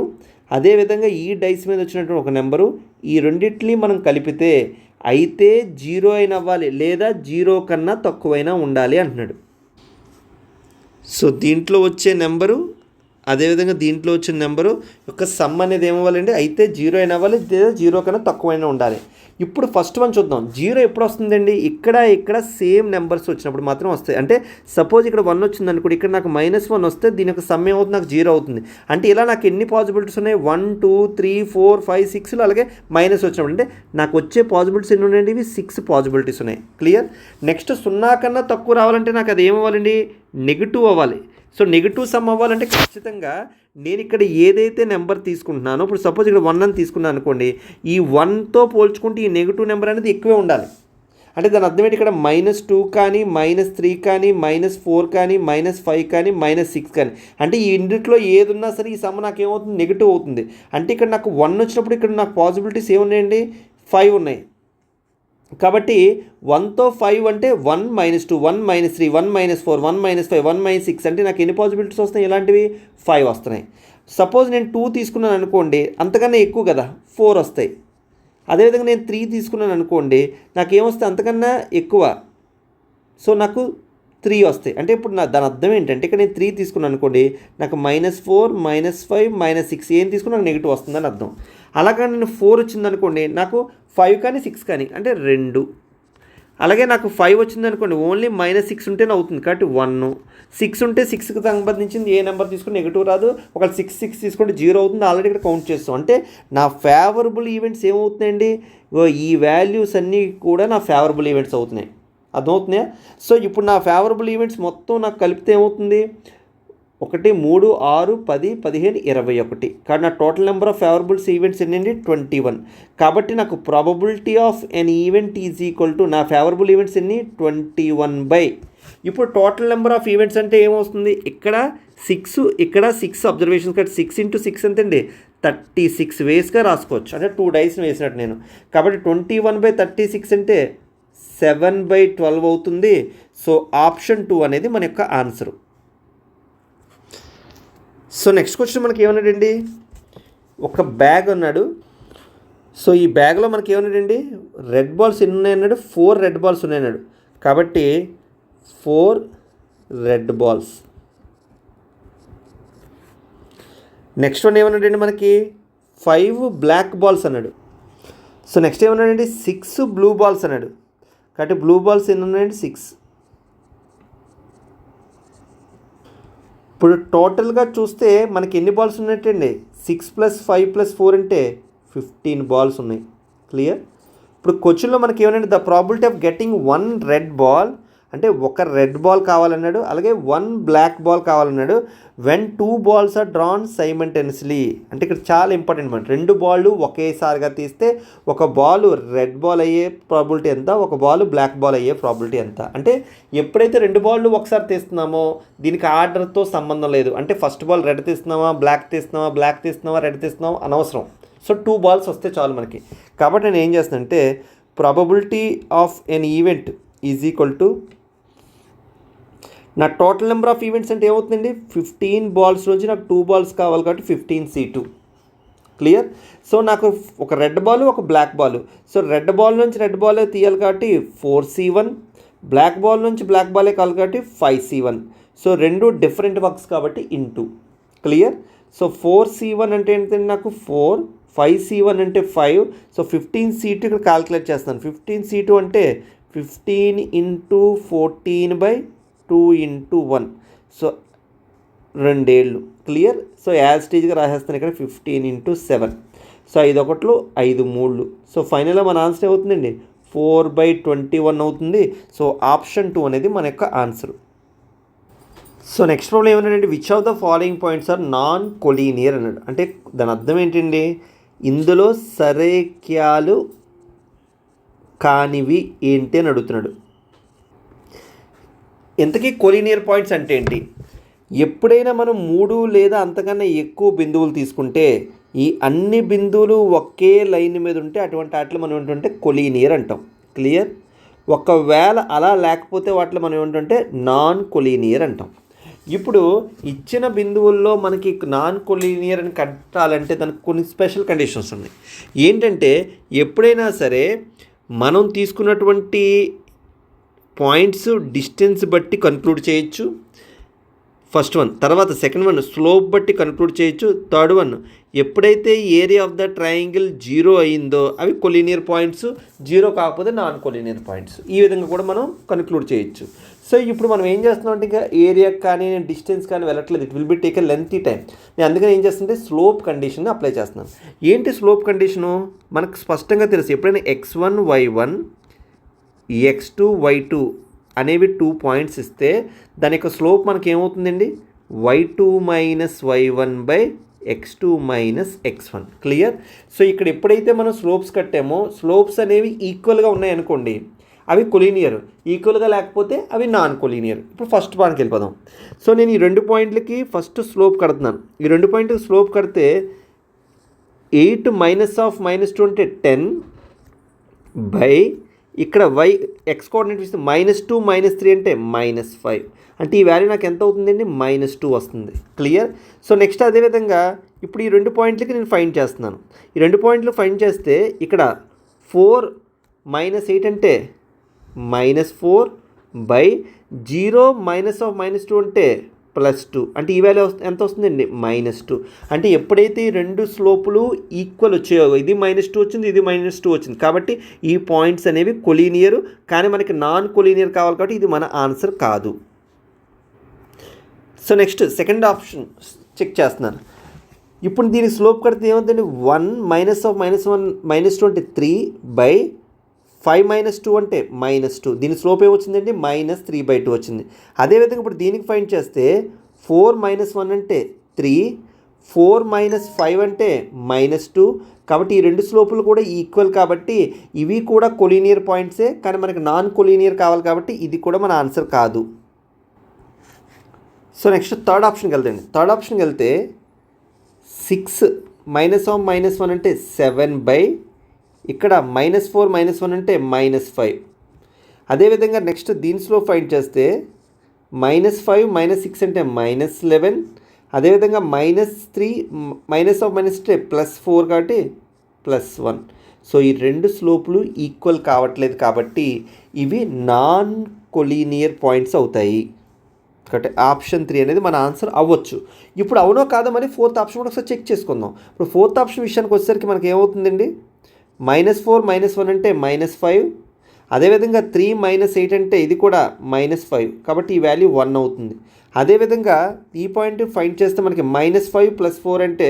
[SPEAKER 1] అదేవిధంగా ఈ డైస్ మీద వచ్చినటువంటి ఒక నెంబరు, ఈ రెండింటిని మనం కలిపితే అయితే 0 అయినా అవ్వాలి లేదా 0 కన్నా తక్కువైనా ఉండాలి అంటున్నాడు. సో దీంట్లో వచ్చే నెంబరు అదేవిధంగా దీంట్లో వచ్చిన నెంబరు యొక్క సమ్ అనేది ఏమవ్వాలండి, అయితే 0 అయినా అవ్వాలి లేదా 0 కన్నా తక్కువైనా ఉండాలి. ఇప్పుడు ఫస్ట్ వన్ చూద్దాం. 0 ఎప్పుడు వస్తుందండి, ఇక్కడ సేమ్ నెంబర్స్ వచ్చినప్పుడు మాత్రం వస్తాయి. అంటే సపోజ్ ఇక్కడ 1 వచ్చింది అనుకోండి, ఇక్కడ నాకు -1 వస్తే దీని యొక్క సమ్ ఏమవుతుంది, నాకు 0 అవుతుంది. అంటే ఇలా నాకు ఎన్ని పాసిబిలిటీస్ ఉన్నాయి, 1 2 3 4 5 6 అలాగే మైనస్ వచ్చినప్పుడు అంటే నాకు వచ్చే పాసిబిలిటీస్ ఎన్ని ఉన్నాయండి, ఇవి 6 పాసిబిలిటీస్ ఉన్నాయి. క్లియర్. నెక్స్ట్ 0 కన్నా తక్కువ రావాలంటే నాకు అది ఏమవ్వాలండి, నెగిటివ్ అవ్వాలి. సో నెగిటివ్ సమ్ అవ్వాలంటే ఖచ్చితంగా నేను ఇక్కడ ఏదైతే నెంబర్ తీసుకుంటున్నానో, ఇప్పుడు సపోజ్ ఇక్కడ 1 అని తీసుకున్నాను అనుకోండి, ఈ 1తో పోల్చుకుంటే ఈ నెగిటివ్ నెంబర్ అనేది ఎక్కువే ఉండాలి. అంటే దాని అర్థం ఏంటి, ఇక్కడ -2 కానీ -3 కానీ -4 కానీ -5 కానీ -6 కానీ, అంటే ఈ ఇంటిలో ఏది ఉన్నా సరే ఈ సమ్ నాకు ఏమవుతుంది, నెగిటివ్ అవుతుంది. అంటే ఇక్కడ నాకు 1 వచ్చినప్పుడు ఇక్కడ నాకు పాసిబిలిటీస్ ఏమున్నాయండి, 5 ఉన్నాయి. కాబట్టి 1తో 5 అంటే 1 -2 1 -3 1 -4 1 -5 1 -6 అంటే నాకు ఎన్ని పాసిబిలిటీస్ వస్తాయి, ఇలాంటివి 5 వస్తున్నాయి. సపోజ్ నేను 2 తీసుకున్నాను అనుకోండి, అంతకన్నా ఎక్కువ కదా, 4 వస్తాయి. అదేవిధంగా నేను 3 తీసుకున్నాను అనుకోండి, నాకు ఏమొస్తాయి, అంతకన్నా ఎక్కువ. సో నాకు 3 వస్తాయి. అంటే ఇప్పుడు దాని అర్థం ఏంటంటే ఇక్కడ నేను 3 తీసుకున్నాను అనుకోండి, నాకు -4 -5 -6 ఏం తీసుకున్నా నాకు నెగిటివ్ వస్తుందని అర్థం. అలాగే నేను 4 వచ్చింది అనుకోండి, నాకు 5 కానీ 6 కానీ అంటే 2. అలాగే నాకు 5 వచ్చింది అనుకోండి, ఓన్లీ -6 ఉంటేనే అవుతుంది కాబట్టి 1. 6 ఉంటే 6కి సంబంధించింది ఏ నెంబర్ తీసుకుని నెగిటివ్ రాదు. ఒక 6 తీసుకుంటే 0 అవుతుంది. ఆల్రెడీ ఇక్కడ కౌంట్ చేస్తాం. అంటే నా ఫేవరబుల్ ఈవెంట్స్ ఏమవుతున్నాయండి, ఈ వాల్యూస్ అన్నీ కూడా నా ఫేవరబుల్ ఈవెంట్స్ అవుతున్నాయి. అర్థమవుతున్నాయా? సో ఇప్పుడు నా ఫేవరబుల్ ఈవెంట్స్ మొత్తం నాకు కలిపితే ఏమవుతుంది, 1 3 6 10 15 21. కానీ నా టోటల్ నెంబర్ ఆఫ్ ఫేవరబుల్స్ ఈవెంట్స్ ఎన్నండి, 21. కాబట్టి నాకు probability of an event is equal to నా ఫేవరబుల్ ఈవెంట్స్ ఎన్ని, 21/. ఇప్పుడు టోటల్ నెంబర్ ఆఫ్ ఈవెంట్స్ అంటే ఏమవుతుంది, ఇక్కడ 6 ఇక్కడ 6 అబ్జర్వేషన్స్ కాబట్టి 6 × 6 ఎంతండి, 36 వేస్గా రాసుకోవచ్చు. అంటే 2 డైస్ని వేసినట్టు నేను. కాబట్టి 21/36 అంటే 7/12 అవుతుంది. సో ఆప్షన్ 2 అనేది మన యొక్క ఆన్సరు. సో నెక్స్ట్ క్వశ్చన్ మనకి ఏమన్నాడండి, ఒక బ్యాగ్ అన్నాడు. సో ఈ బ్యాగ్లో మనకి ఏమన్నాడండి, రెడ్ బాల్స్ ఎన్ని ఉన్నాయన్నాడు, 4 రెడ్ బాల్స్ ఉన్నాయన్నాడు. కాబట్టి 4 రెడ్ బాల్స్. నెక్స్ట్ వన్ ఏమన్నాడండి, మనకి 5 బ్లాక్ బాల్స్ అన్నాడు. సో నెక్స్ట్ ఏమన్నాడండి, 6 బ్లూ బాల్స్ అన్నాడు. కాబట్టి బ్లూ బాల్స్ ఎన్ని ఉన్నాయండి, 6. ఇప్పుడు టోటల్గా చూస్తే మనకి ఎన్ని బాల్స్ ఉన్నట్టండి, 6 + 5 + 4 అంటే 15 బాల్స్ ఉన్నాయి. క్లియర్. ఇప్పుడు క్వశ్చన్లో మనకి ఏమనంటే the probability of getting 1 red ball, అంటే ఒక రెడ్ బాల్ కావాలన్నాడు, అలాగే 1 బ్లాక్ బాల్ కావాలన్నాడు. When 2 balls are drawn simultaneously, అంటే ఇక్కడ చాలా ఇంపార్టెంట్ మాట. 2 బాళ్ళు ఒకేసారిగా తీస్తే ఒక బాల్ రెడ్ బాల్ అయ్యే ప్రాబిలిటీ ఎంత, ఒక బాల్ బ్లాక్ బాల్ అయ్యే ప్రాబిలిటీ ఎంత. అంటే ఎప్పుడైతే 2 బాళ్ళు ఒకసారి తీస్తున్నామో దీనికి ఆర్డర్తో సంబంధం లేదు. అంటే ఫస్ట్ బాల్ రెడ్ తీస్తున్నామా, బ్లాక్ తీస్తున్నామా, రెడ్ తీస్తున్నామా అనవసరం. సో 2 balls వస్తే చాలు మనకి. కాబట్టి నేను ఏం చేస్తానంటే probability of an event is equal to నా టోటల్ నెంబర్ ఆఫ్ ఈవెంట్స్ అంటే ఏమవుతుందండి, 15 balls నుంచి నాకు 2 balls కావాలి కాబట్టి 15C2. క్లియర్. సో నాకు ఒక రెడ్ బాల్, ఒక black ball. So red ball నుంచి రెడ్ బాలే తీయాలి కాబట్టి 4C1, బ్లాక్ బాల్ నుంచి బ్లాక్ బాలే కావాలి కాబట్టి 5C1. సో రెండు డిఫరెంట్ వర్క్స్ కాబట్టి ఇంటూ. క్లియర్. సో 4C1 అంటే ఏంటంటే నాకు 4, 5C1 అంటే 5. సో 15C2 ఇక్కడ క్యాల్కులేట్ చేస్తాను. 15C2 అంటే 15 × 14/2 × 1. సో 2 ఏళ్ళు. క్లియర్. సో యాజ్ స్టేజ్గా రాసేస్తాను ఇక్కడ 15 × 7. సో 5 1 5 3. సో ఫైనల్గా మన ఆన్సర్ ఏమవుతుందండి 4/21 అవుతుంది. సో ఆప్షన్ 2 అనేది మన యొక్క ఆన్సర్. సో నెక్స్ట్ ప్రాబ్లం ఏమన్నాడంటే which of the following points are non collinear అన్నాడు. అంటే దాని అర్థం ఏంటండి, ఇందులో సరేఖ్యాలు కానివి ఏంటి అని అడుగుతున్నాడు. ఇంతకీ కొలీనియర్ పాయింట్స్ అంటే ఏంటి? ఎప్పుడైనా మనం 3 లేదా అంతకన్నా ఎక్కువ బిందువులు తీసుకుంటే ఈ అన్ని బిందువులు ఒకే లైన్ మీద ఉంటే అటువంటి వాటిలో మనం ఏంటంటే కొలీనియర్ అంటాం. క్లియర్. ఒకవేళ అలా లేకపోతే వాటిలో మనం ఏంటంటే నాన్ కొలీనియర్ అంటాం. ఇప్పుడు ఇచ్చిన బిందువుల్లో మనకి నాన్ కొలీనియర్ అని కట్టాలంటే దానికి కొన్ని స్పెషల్ కండిషన్స్ ఉన్నాయి. ఏంటంటే ఎప్పుడైనా సరే మనం తీసుకున్నటువంటి పాయింట్స్ డిస్టెన్స్ బట్టి కన్క్లూడ్ చేయొచ్చు, ఫస్ట్ వన్. తర్వాత సెకండ్ వన్ స్లోప్ బట్టి కన్క్లూడ్ చేయొచ్చు. థర్డ్ వన్ ఎప్పుడైతే ఏరియా ఆఫ్ ద ట్రయాంగిల్ 0 అయిందో అవి కొలీనియర్ పాయింట్స్, 0 కాకపోతే నాన్ కొలీనియర్ పాయింట్స్. ఈ విధంగా కూడా మనం కన్క్లూడ్ చేయొచ్చు. సో ఇప్పుడు మనం ఏం చేస్తున్నాం అంటే ఇంకా ఏరియా కానీ డిస్టెన్స్ కానీ వెళ్ళట్లేదు, it will be take a lengthy time. నేను అందుకని ఏం చేస్తుంటే స్లోప్ కండిషన్ అప్లై చేస్తున్నాను. ఏంటి స్లోప్ కండిషను? మనకు స్పష్టంగా తెలుసు, ఎప్పుడైనా x1 y1 x2 y2 అనేవి 2 పాయింట్స్ ఇస్తే దాని యొక్క స్లోప్ మనకి ఏమవుతుందండి y2 - y1/x2 - x1. Clear. So ఇక్కడ ఎప్పుడైతే మనం స్లోప్స్ కట్టామో స్లోప్స్ అనేవి ఈక్వల్గా ఉన్నాయనుకోండి అవి కొలీనియర్, ఈక్వల్గా లేకపోతే అవి నాన్ కొలీనియర్. ఇప్పుడు ఫస్ట్ పాయింట్కి వెళ్ళిపోదాం. సో నేను ఈ 2 పాయింట్లకి ఫస్ట్ స్లోప్ కడుతున్నాను. ఈ 2 పాయింట్లకి స్లోప్ కడితే 8 - -2 అంటే 10 బై ఇక్కడ y x కోఆర్డినేట్ ఇస్తే -2 - 3 అంటే -5. అంటే ఈ వాల్యూ నాకు ఎంత అవుతుందండి -2 వస్తుంది. క్లియర్. సో నెక్స్ట్ అదేవిధంగా ఇప్పుడు ఈ 2 పాయింట్లకి నేను ఫైండ్ చేస్తున్నాను. ఈ 2 పాయింట్లు ఫైండ్ చేస్తే ఇక్కడ 4 - 8 అంటే -4 బై 0 - -2 అంటే +2. అంటే ఈ వాల్యూ ఎంత వస్తుందండి -2. అంటే ఎప్పుడైతే ఈ 2 స్లోపులు ఈక్వల్ వచ్చాయో ఇది -2 వచ్చింది, ఇది -2 వచ్చింది, కాబట్టి ఈ పాయింట్స్ అనేవి కొలీనియర్. కానీ మనకి నాన్ కొలీనియర్ కావాలి కాబట్టి ఇది మన ఆన్సర్ కాదు. So next second option check చేస్తున్నాను. ఇప్పుడు దీనికి స్లోప్ కడితే ఏమవుతుంది 1 - -2 అంటే 3 బై 5 - 2 అంటే -2. దీని స్లోప్ ఏమొచ్చిందండి -3/2 వచ్చింది. అదేవిధంగా ఇప్పుడు దీనికి ఫైండ్ చేస్తే 4 - 1 అంటే 3, 4 - 5 అంటే -2. కాబట్టి ఈ 2 స్లోపులు కూడా ఈక్వల్ కాబట్టి ఇవి కూడా కొలీనియర్ పాయింట్సే. కానీ మనకి నాన్ కొలీనియర్ కావాలి కాబట్టి ఇది కూడా మన ఆన్సర్ కాదు. సో నెక్స్ట్ థర్డ్ ఆప్షన్కి వెళ్తాండి. థర్డ్ ఆప్షన్కి వెళ్తే 6 - -1 అంటే 7 బై ఇక్కడ -4 - 1 అంటే -5. అదేవిధంగా నెక్స్ట్ దీని స్లోప్ ఫైండ్ చేస్తే -5 - 6 అంటే -11. అదేవిధంగా -3 అంటే +4 కాబట్టి +1. సో ఈ 2 స్లోపులు ఈక్వల్ కావట్లేదు కాబట్టి ఇవి నాన్ కొలీనియర్ పాయింట్స్ అవుతాయి. కాబట్టి ఆప్షన్ 3 అనేది మన ఆన్సర్ అవ్వచ్చు. ఇప్పుడు అవునో కాదో మరి ఫోర్త్ ఆప్షన్ కూడా ఒకసారి చెక్ చేసుకుందాం. ఇప్పుడు ఫోర్త్ ఆప్షన్ విషయానికి వచ్చేసరికి మనకి ఏమవుతుందండి -4 - 1 అంటే -5. అదేవిధంగా 3 - 8 అంటే ఇది కూడా -5. కాబట్టి ఈ వాల్యూ 1 అవుతుంది. అదేవిధంగా ఈ పాయింట్ ఫైండ్ చేస్తే మనకి -5 + 4 అంటే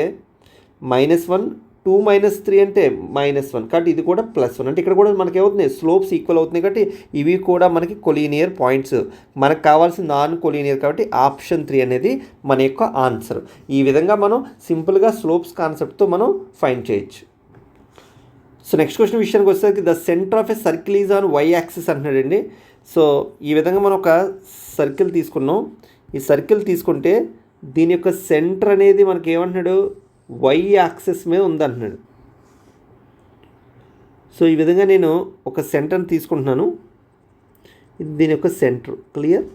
[SPEAKER 1] -1 2 - 3 అంటే -1 కాబట్టి ఇది కూడా +1 అంటే ఇక్కడ కూడా మనకి ఏమవుతుంది స్లోప్స్ ఈక్వల్ అవుతుంది కాబట్టి ఇవి కూడా మనకి కొలీనియర్ పాయింట్స్. మనకు కావాల్సిన నాన్ కొలీనియర్ కాబట్టి ఆప్షన్ 3 అనేది మన యొక్క ఆన్సర్. ఈ విధంగా మనం సింపుల్గా స్లోప్స్ కాన్సెప్ట్తో మనం ఫైండ్ చేయొచ్చు. సో నెక్స్ట్ క్వశ్చన్ విషయానికి వచ్చేసరికి the centre of a circle is on Y axis అంటున్నాడండి. సో ఈ విధంగా మనం ఒక సర్కిల్ తీసుకున్నాం. ఈ సర్కిల్ తీసుకుంటే దీని యొక్క సెంటర్ అనేది మనకి ఏమంటున్నాడు వై యాక్సిస్ మీద ఉందంటున్నాడు. సో ఈ విధంగా నేను ఒక సెంటర్ని తీసుకుంటున్నాను, ఇది దీని యొక్క సెంటర్. క్లియర్.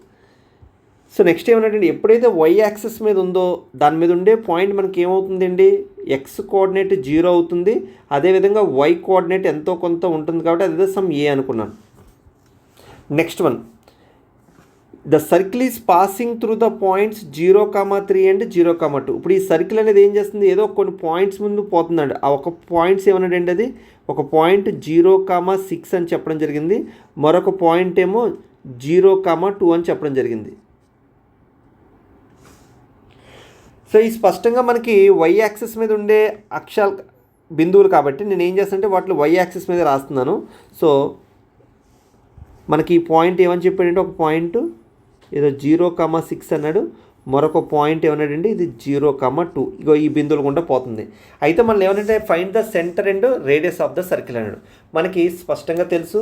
[SPEAKER 1] సో నెక్స్ట్ ఏమన్నాడండి, ఎప్పుడైతే వై యాక్సిస్ మీద ఉందో దాని మీద ఉండే పాయింట్ మనకి ఏమవుతుందండి ఎక్స్ కోఆర్డినేట్ 0 అవుతుంది. అదేవిధంగా వై కోఆర్డినేట్ ఎంతో కొంత ఉంటుంది కాబట్టి అదే సమ్ ఏ అనుకున్నాను. Next one, the circle is passing through the points 0,3 and 0,2. ఇప్పుడు ఈ సర్కిల్ అనేది ఏం చేస్తుంది, ఏదో కొన్ని పాయింట్స్ ముందు పోతుందండి. ఆ ఒక పాయింట్స్ ఏమన్నాడండి, అది ఒక పాయింట్ 0,6 అని చెప్పడం జరిగింది, మరొక పాయింట్ ఏమో 0,2 అని చెప్పడం జరిగింది. సో ఈ స్పష్టంగా మనకి వై యాక్సిస్ మీద ఉండే అక్షరాలు బిందువులు కాబట్టి నేను ఏం చేస్తానంటే వాటిలో వై యాక్సిస్ మీద రాస్తున్నాను. సో మనకి ఈ పాయింట్ ఏమని చెప్పాడంటే ఒక పాయింట్ ఏదో 0,6 అన్నాడు, మరొక పాయింట్ ఏమన్నాడండి ఇది 0,2. ఇగో ఈ బిందువులు గుండా పోతుంది. అయితే మనం ఏమనంటే find the centre and radius of the circle అన్నాడు. మనకి స్పష్టంగా తెలుసు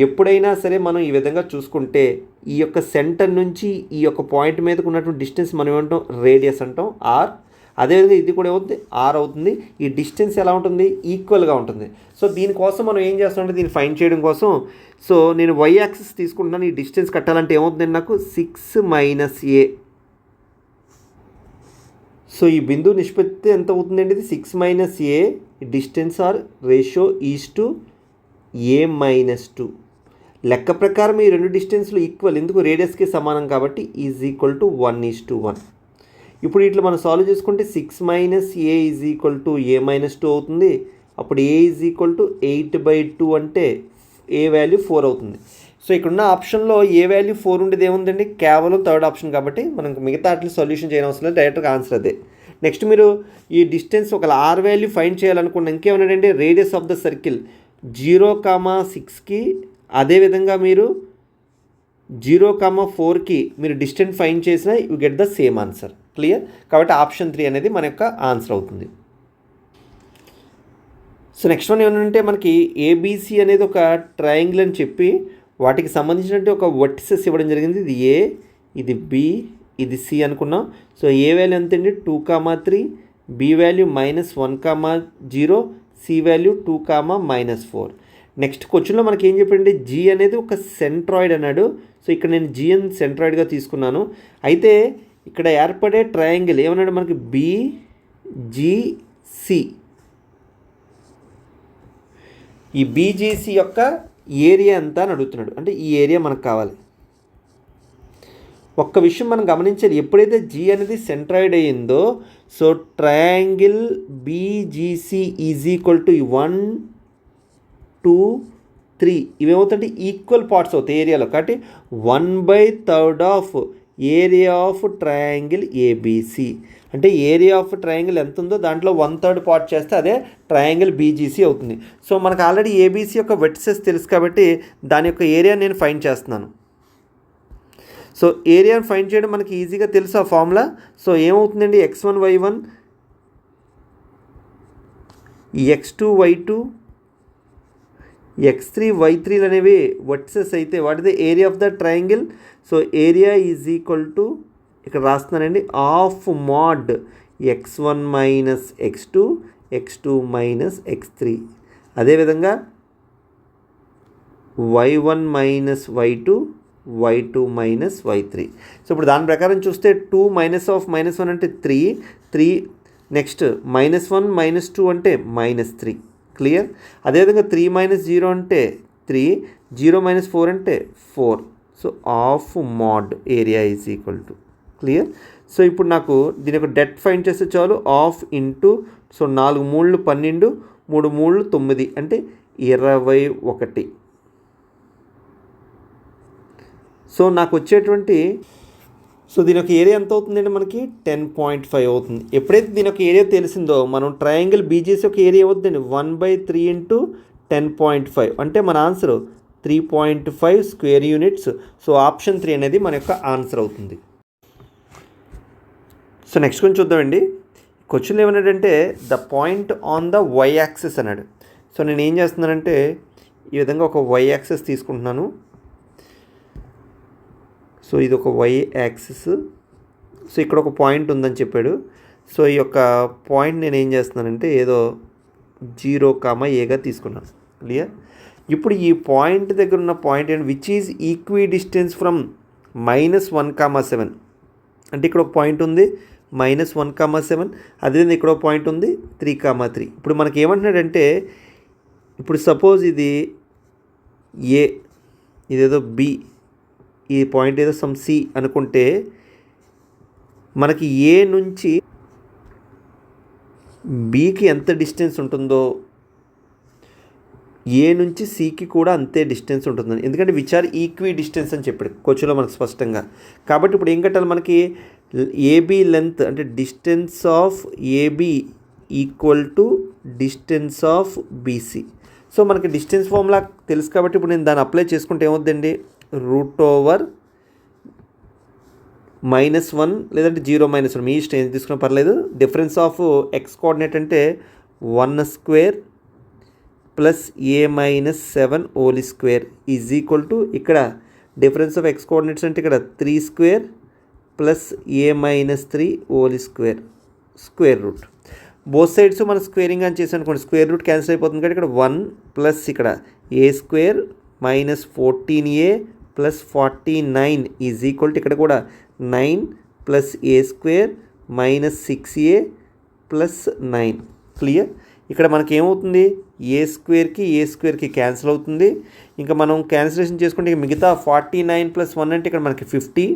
[SPEAKER 1] ఎప్పుడైనా సరే మనం ఈ విధంగా చూసుకుంటే ఈ యొక్క సెంటర్ నుంచి ఈ యొక్క పాయింట్ మీదకు ఉన్నటువంటి డిస్టెన్స్ మనం ఏమంటాం రేడియస్ అంటాం ఆర్. అదేవిధంగా ఇది కూడా ఏమవుతుంది ఆర్ అవుతుంది. ఈ డిస్టెన్స్ ఎలా ఉంటుంది ఈక్వల్గా ఉంటుంది. సో దీనికోసం మనం ఏం చేస్తామంటే దీన్ని ఫైండ్ చేయడం కోసం సో నేను వై యాక్సిస్ తీసుకుంటున్నాను. ఈ డిస్టెన్స్ కట్టాలంటే ఏమవుతుందండి నాకు 6 - a. సో ఈ బిందువు నిష్పత్తి ఎంత అవుతుందండి, ఇది 6 - a. Distance or ratio is to a-2. లెక్క ప్రకారం ఈ రెండు డిస్టెన్స్లు ఈక్వల్, ఎందుకు రేడియస్కి సమానం కాబట్టి ఈజ్ ఈక్వల్ టు 1:1. ఇప్పుడు ఇట్లా మనం సాల్వ్ చేసుకుంటే 6 - a is equal to a-2 అవుతుంది. అప్పుడు a ఈజ్ ఈక్వల్ టు 8/2 అంటే a వాల్యూ 4 అవుతుంది. సో ఇక్కడున్న ఆప్షన్లో ఏ వాల్యూ 4 ఉండేది ఏముందండి, కేవలం థర్డ్ ఆప్షన్ కాబట్టి మనం మిగతా వాటిని సొల్యూషన్ చేయడం అవసరం లేదు, డైరెక్ట్గా ఆన్సర్ అదే. నెక్స్ట్ మీరు ఈ డిస్టెన్స్ ఒక ఆర్ వాల్యూ ఫైండ్ చేయాలనుకున్న ఇంకేమన్నాడంటే రేడియస్ ఆఫ్ ద సర్కిల్ 0,6కి అదేవిధంగా మీరు 0,4కి మీరు డిస్టెన్స్ ఫైండ్ చేసినా you get the same answer. Clear. కాబట్టి ఆప్షన్ 3 అనేది మన యొక్క ఆన్సర్ అవుతుంది. సో నెక్స్ట్ వన్ ఏమంటే మనకి ఏబిసి అనేది ఒక ట్రయాంగిల్ అని చెప్పి వాటికి సంబంధించినట్టు ఒక వర్టిసెస్ ఇవ్వడం జరిగింది. ఇది ఏ, ఇది బి, ఇది సి అనుకున్నాం. సో ఏ వాల్యూ ఎంత అండి 2,3, B value -1,0, C value 2,-4. Next క్వశ్చన్లో మనకి ఏం చెప్పండి జీ అనేది ఒక సెంట్రాయిడ్ అన్నాడు. సో ఇక్కడ నేను జీ అని సెంట్రాయిడ్గా తీసుకున్నాను. అయితే ఇక్కడ ఏర్పడే ట్రయాంగిల్ ఏమన్నాడు మనకి బీజీసి. ఈ బీజీసీ యొక్క ఏరియా ఎంత అని అడుగుతున్నాడు, అంటే ఈ ఏరియా మనకు కావాలి. ఒక్క విషయం మనం గమనించాలి, ఎప్పుడైతే జీ అనేది సెంట్రాయిడ్ అయ్యిందో so triangle BGC is equal to 1, 2, 3 ఇవేమవుతాయంటే ఈక్వల్ పార్ట్స్ అవుతాయి ఏరియాలో. కాబట్టి 1/3 of area of triangle ABC అంటే ఏరియా ఆఫ్ ట్రయాంగిల్ ఎంత ఉందో దాంట్లో 1/3 పార్ట్ చేస్తే అదే ట్రయాంగిల్ బీజీసీ అవుతుంది. సో మనకు ఆల్రెడీ ఏబీసీ యొక్క వెర్టిసెస్ తెలుసు కాబట్టి దాని యొక్క ఏరియా నేను ఫైండ్ చేస్తున్నాను. సో ఏరియాని ఫైండ్ చేయడం మనకి ఈజీగా తెలుసు ఆ ఫార్ములా. సో ఏమవుతుందండి x1 y1 x2 y2 x3 y3 అనేవి వెర్టిసెస్ అయితే వాటిదే area of the triangle. So area is equal to ఇక్కడ రాస్తున్నానండి of mode x1 - x2 x2 - x3 అదేవిధంగా y1 - y2 y2 - y3. So ఇప్పుడు దాని ప్రకారం చూస్తే 2 -1 అంటే 3 నెక్స్ట్ -1 - 2 అంటే -3. క్లియర్. అదేవిధంగా 3 - 0 అంటే 3, 0 - 4 అంటే 4. So of mode area is equal to clear. So ఇప్పుడు నాకు దీని యొక్క డెట్ ఫైండ్ చేస్తే చాలు ఆఫ్ ఇంటూ సో 4 × 3 = 12, 3 × 3 = 9 అంటే 21. సో నాకు వచ్చేటువంటి సో దీని యొక్క ఏరియా ఎంత అవుతుందండి మనకి 10.5 అవుతుంది. ఎప్పుడైతే దీని యొక్క ఏరియా తెలిసిందో మనం ట్రయాంగిల్ బీజేసీ యొక్క ఏరియా అవుతుందండి 1/3 ఇంటూ 10.5 అంటే మన answer 3.5 square units. So option 3 అనేది మన యొక్క ఆన్సర్ అవుతుంది. సో నెక్స్ట్ కొంచెం చూద్దామండి. క్వశ్చన్ ఏమన్నాడంటే the point on the y axis అన్నాడు. సో నేను ఏం చేస్తున్నానంటే ఈ విధంగా ఒక వై యాక్సిస్ తీసుకుంటున్నాను. సో ఇది ఒక వై యాక్సిస్. సో ఇక్కడ ఒక పాయింట్ ఉందని చెప్పాడు. సో ఈ యొక్క పాయింట్ నేను ఏం చేస్తున్నానంటే ఏదో 0,aగా తీసుకున్నాను. క్లియర్. ఇప్పుడు ఈ పాయింట్ దగ్గర ఉన్న పాయింట్ ఏంటి, which is equi distance from -1,7 అంటే ఇక్కడ ఒక పాయింట్ ఉంది -1,7. అదేవిధంగా ఇక్కడ ఒక పాయింట్ ఉంది 3,3. ఇప్పుడు మనకి ఏమంటున్నాడంటే ఇప్పుడు సపోజ్ ఇది ఏ, ఇదేదో బి, ఈ పాయింట్ ఏదో సమ్ సి అనుకుంటే మనకి ఏ నుంచి బికి ఎంత డిస్టెన్స్ ఉంటుందో ఏ నుంచి సికి కూడా అంతే డిస్టెన్స్ ఉంటుందని, ఎందుకంటే విచ్ ఆర్ ఈక్వి డిస్టెన్స్ అని చెప్పాడు క్వశ్చన్లో మనకు స్పష్టంగా. కాబట్టి ఇప్పుడు ఏం కట్టాలి, మనకి ఏబీ లెంత్ అంటే distance of AB equal to distance of BC. So మనకి డిస్టెన్స్ ఫార్ములా తెలుసు కాబట్టి ఇప్పుడు నేను దాన్ని అప్లై చేసుకుంటే ఏమవుతుందండి, √(-1) లేదంటే 0-1 మీ ఇష్టం ఏం తీసుకున్నా పర్లేదు. డిఫరెన్స్ ఆఫ్ ఎక్స్ కోఆర్డినేట్ అంటే 1² plus a-7 is equal to ఇక్కడ డిఫరెన్స్ ఆఫ్ ఎక్స్ కోఆర్డినేట్స్ అంటే ఇక్కడ 3² plus a-3 square root. Both sides మనం స్క్వేరింగ్ అని చేసాం అనుకోండి, స్క్వేర్ రూట్ క్యాన్సిల్ అయిపోతుంది కాబట్టి ఇక్కడ 1 ప్లస్ ఇక్కడ a² minus 14a plus 49 is equal to ఇక్కడ కూడా 9 plus a² minus 6a plus 9. Clear. ఇక్కడ మనకి ఏమవుతుంది, a² క్యాన్సిల్ అవుతుంది. ఇంకా మనం క్యాన్సిలేషన్ చేసుకుంటే మిగతా 49 ప్లస్ 1 అంటే ఇక్కడ మనకి 50.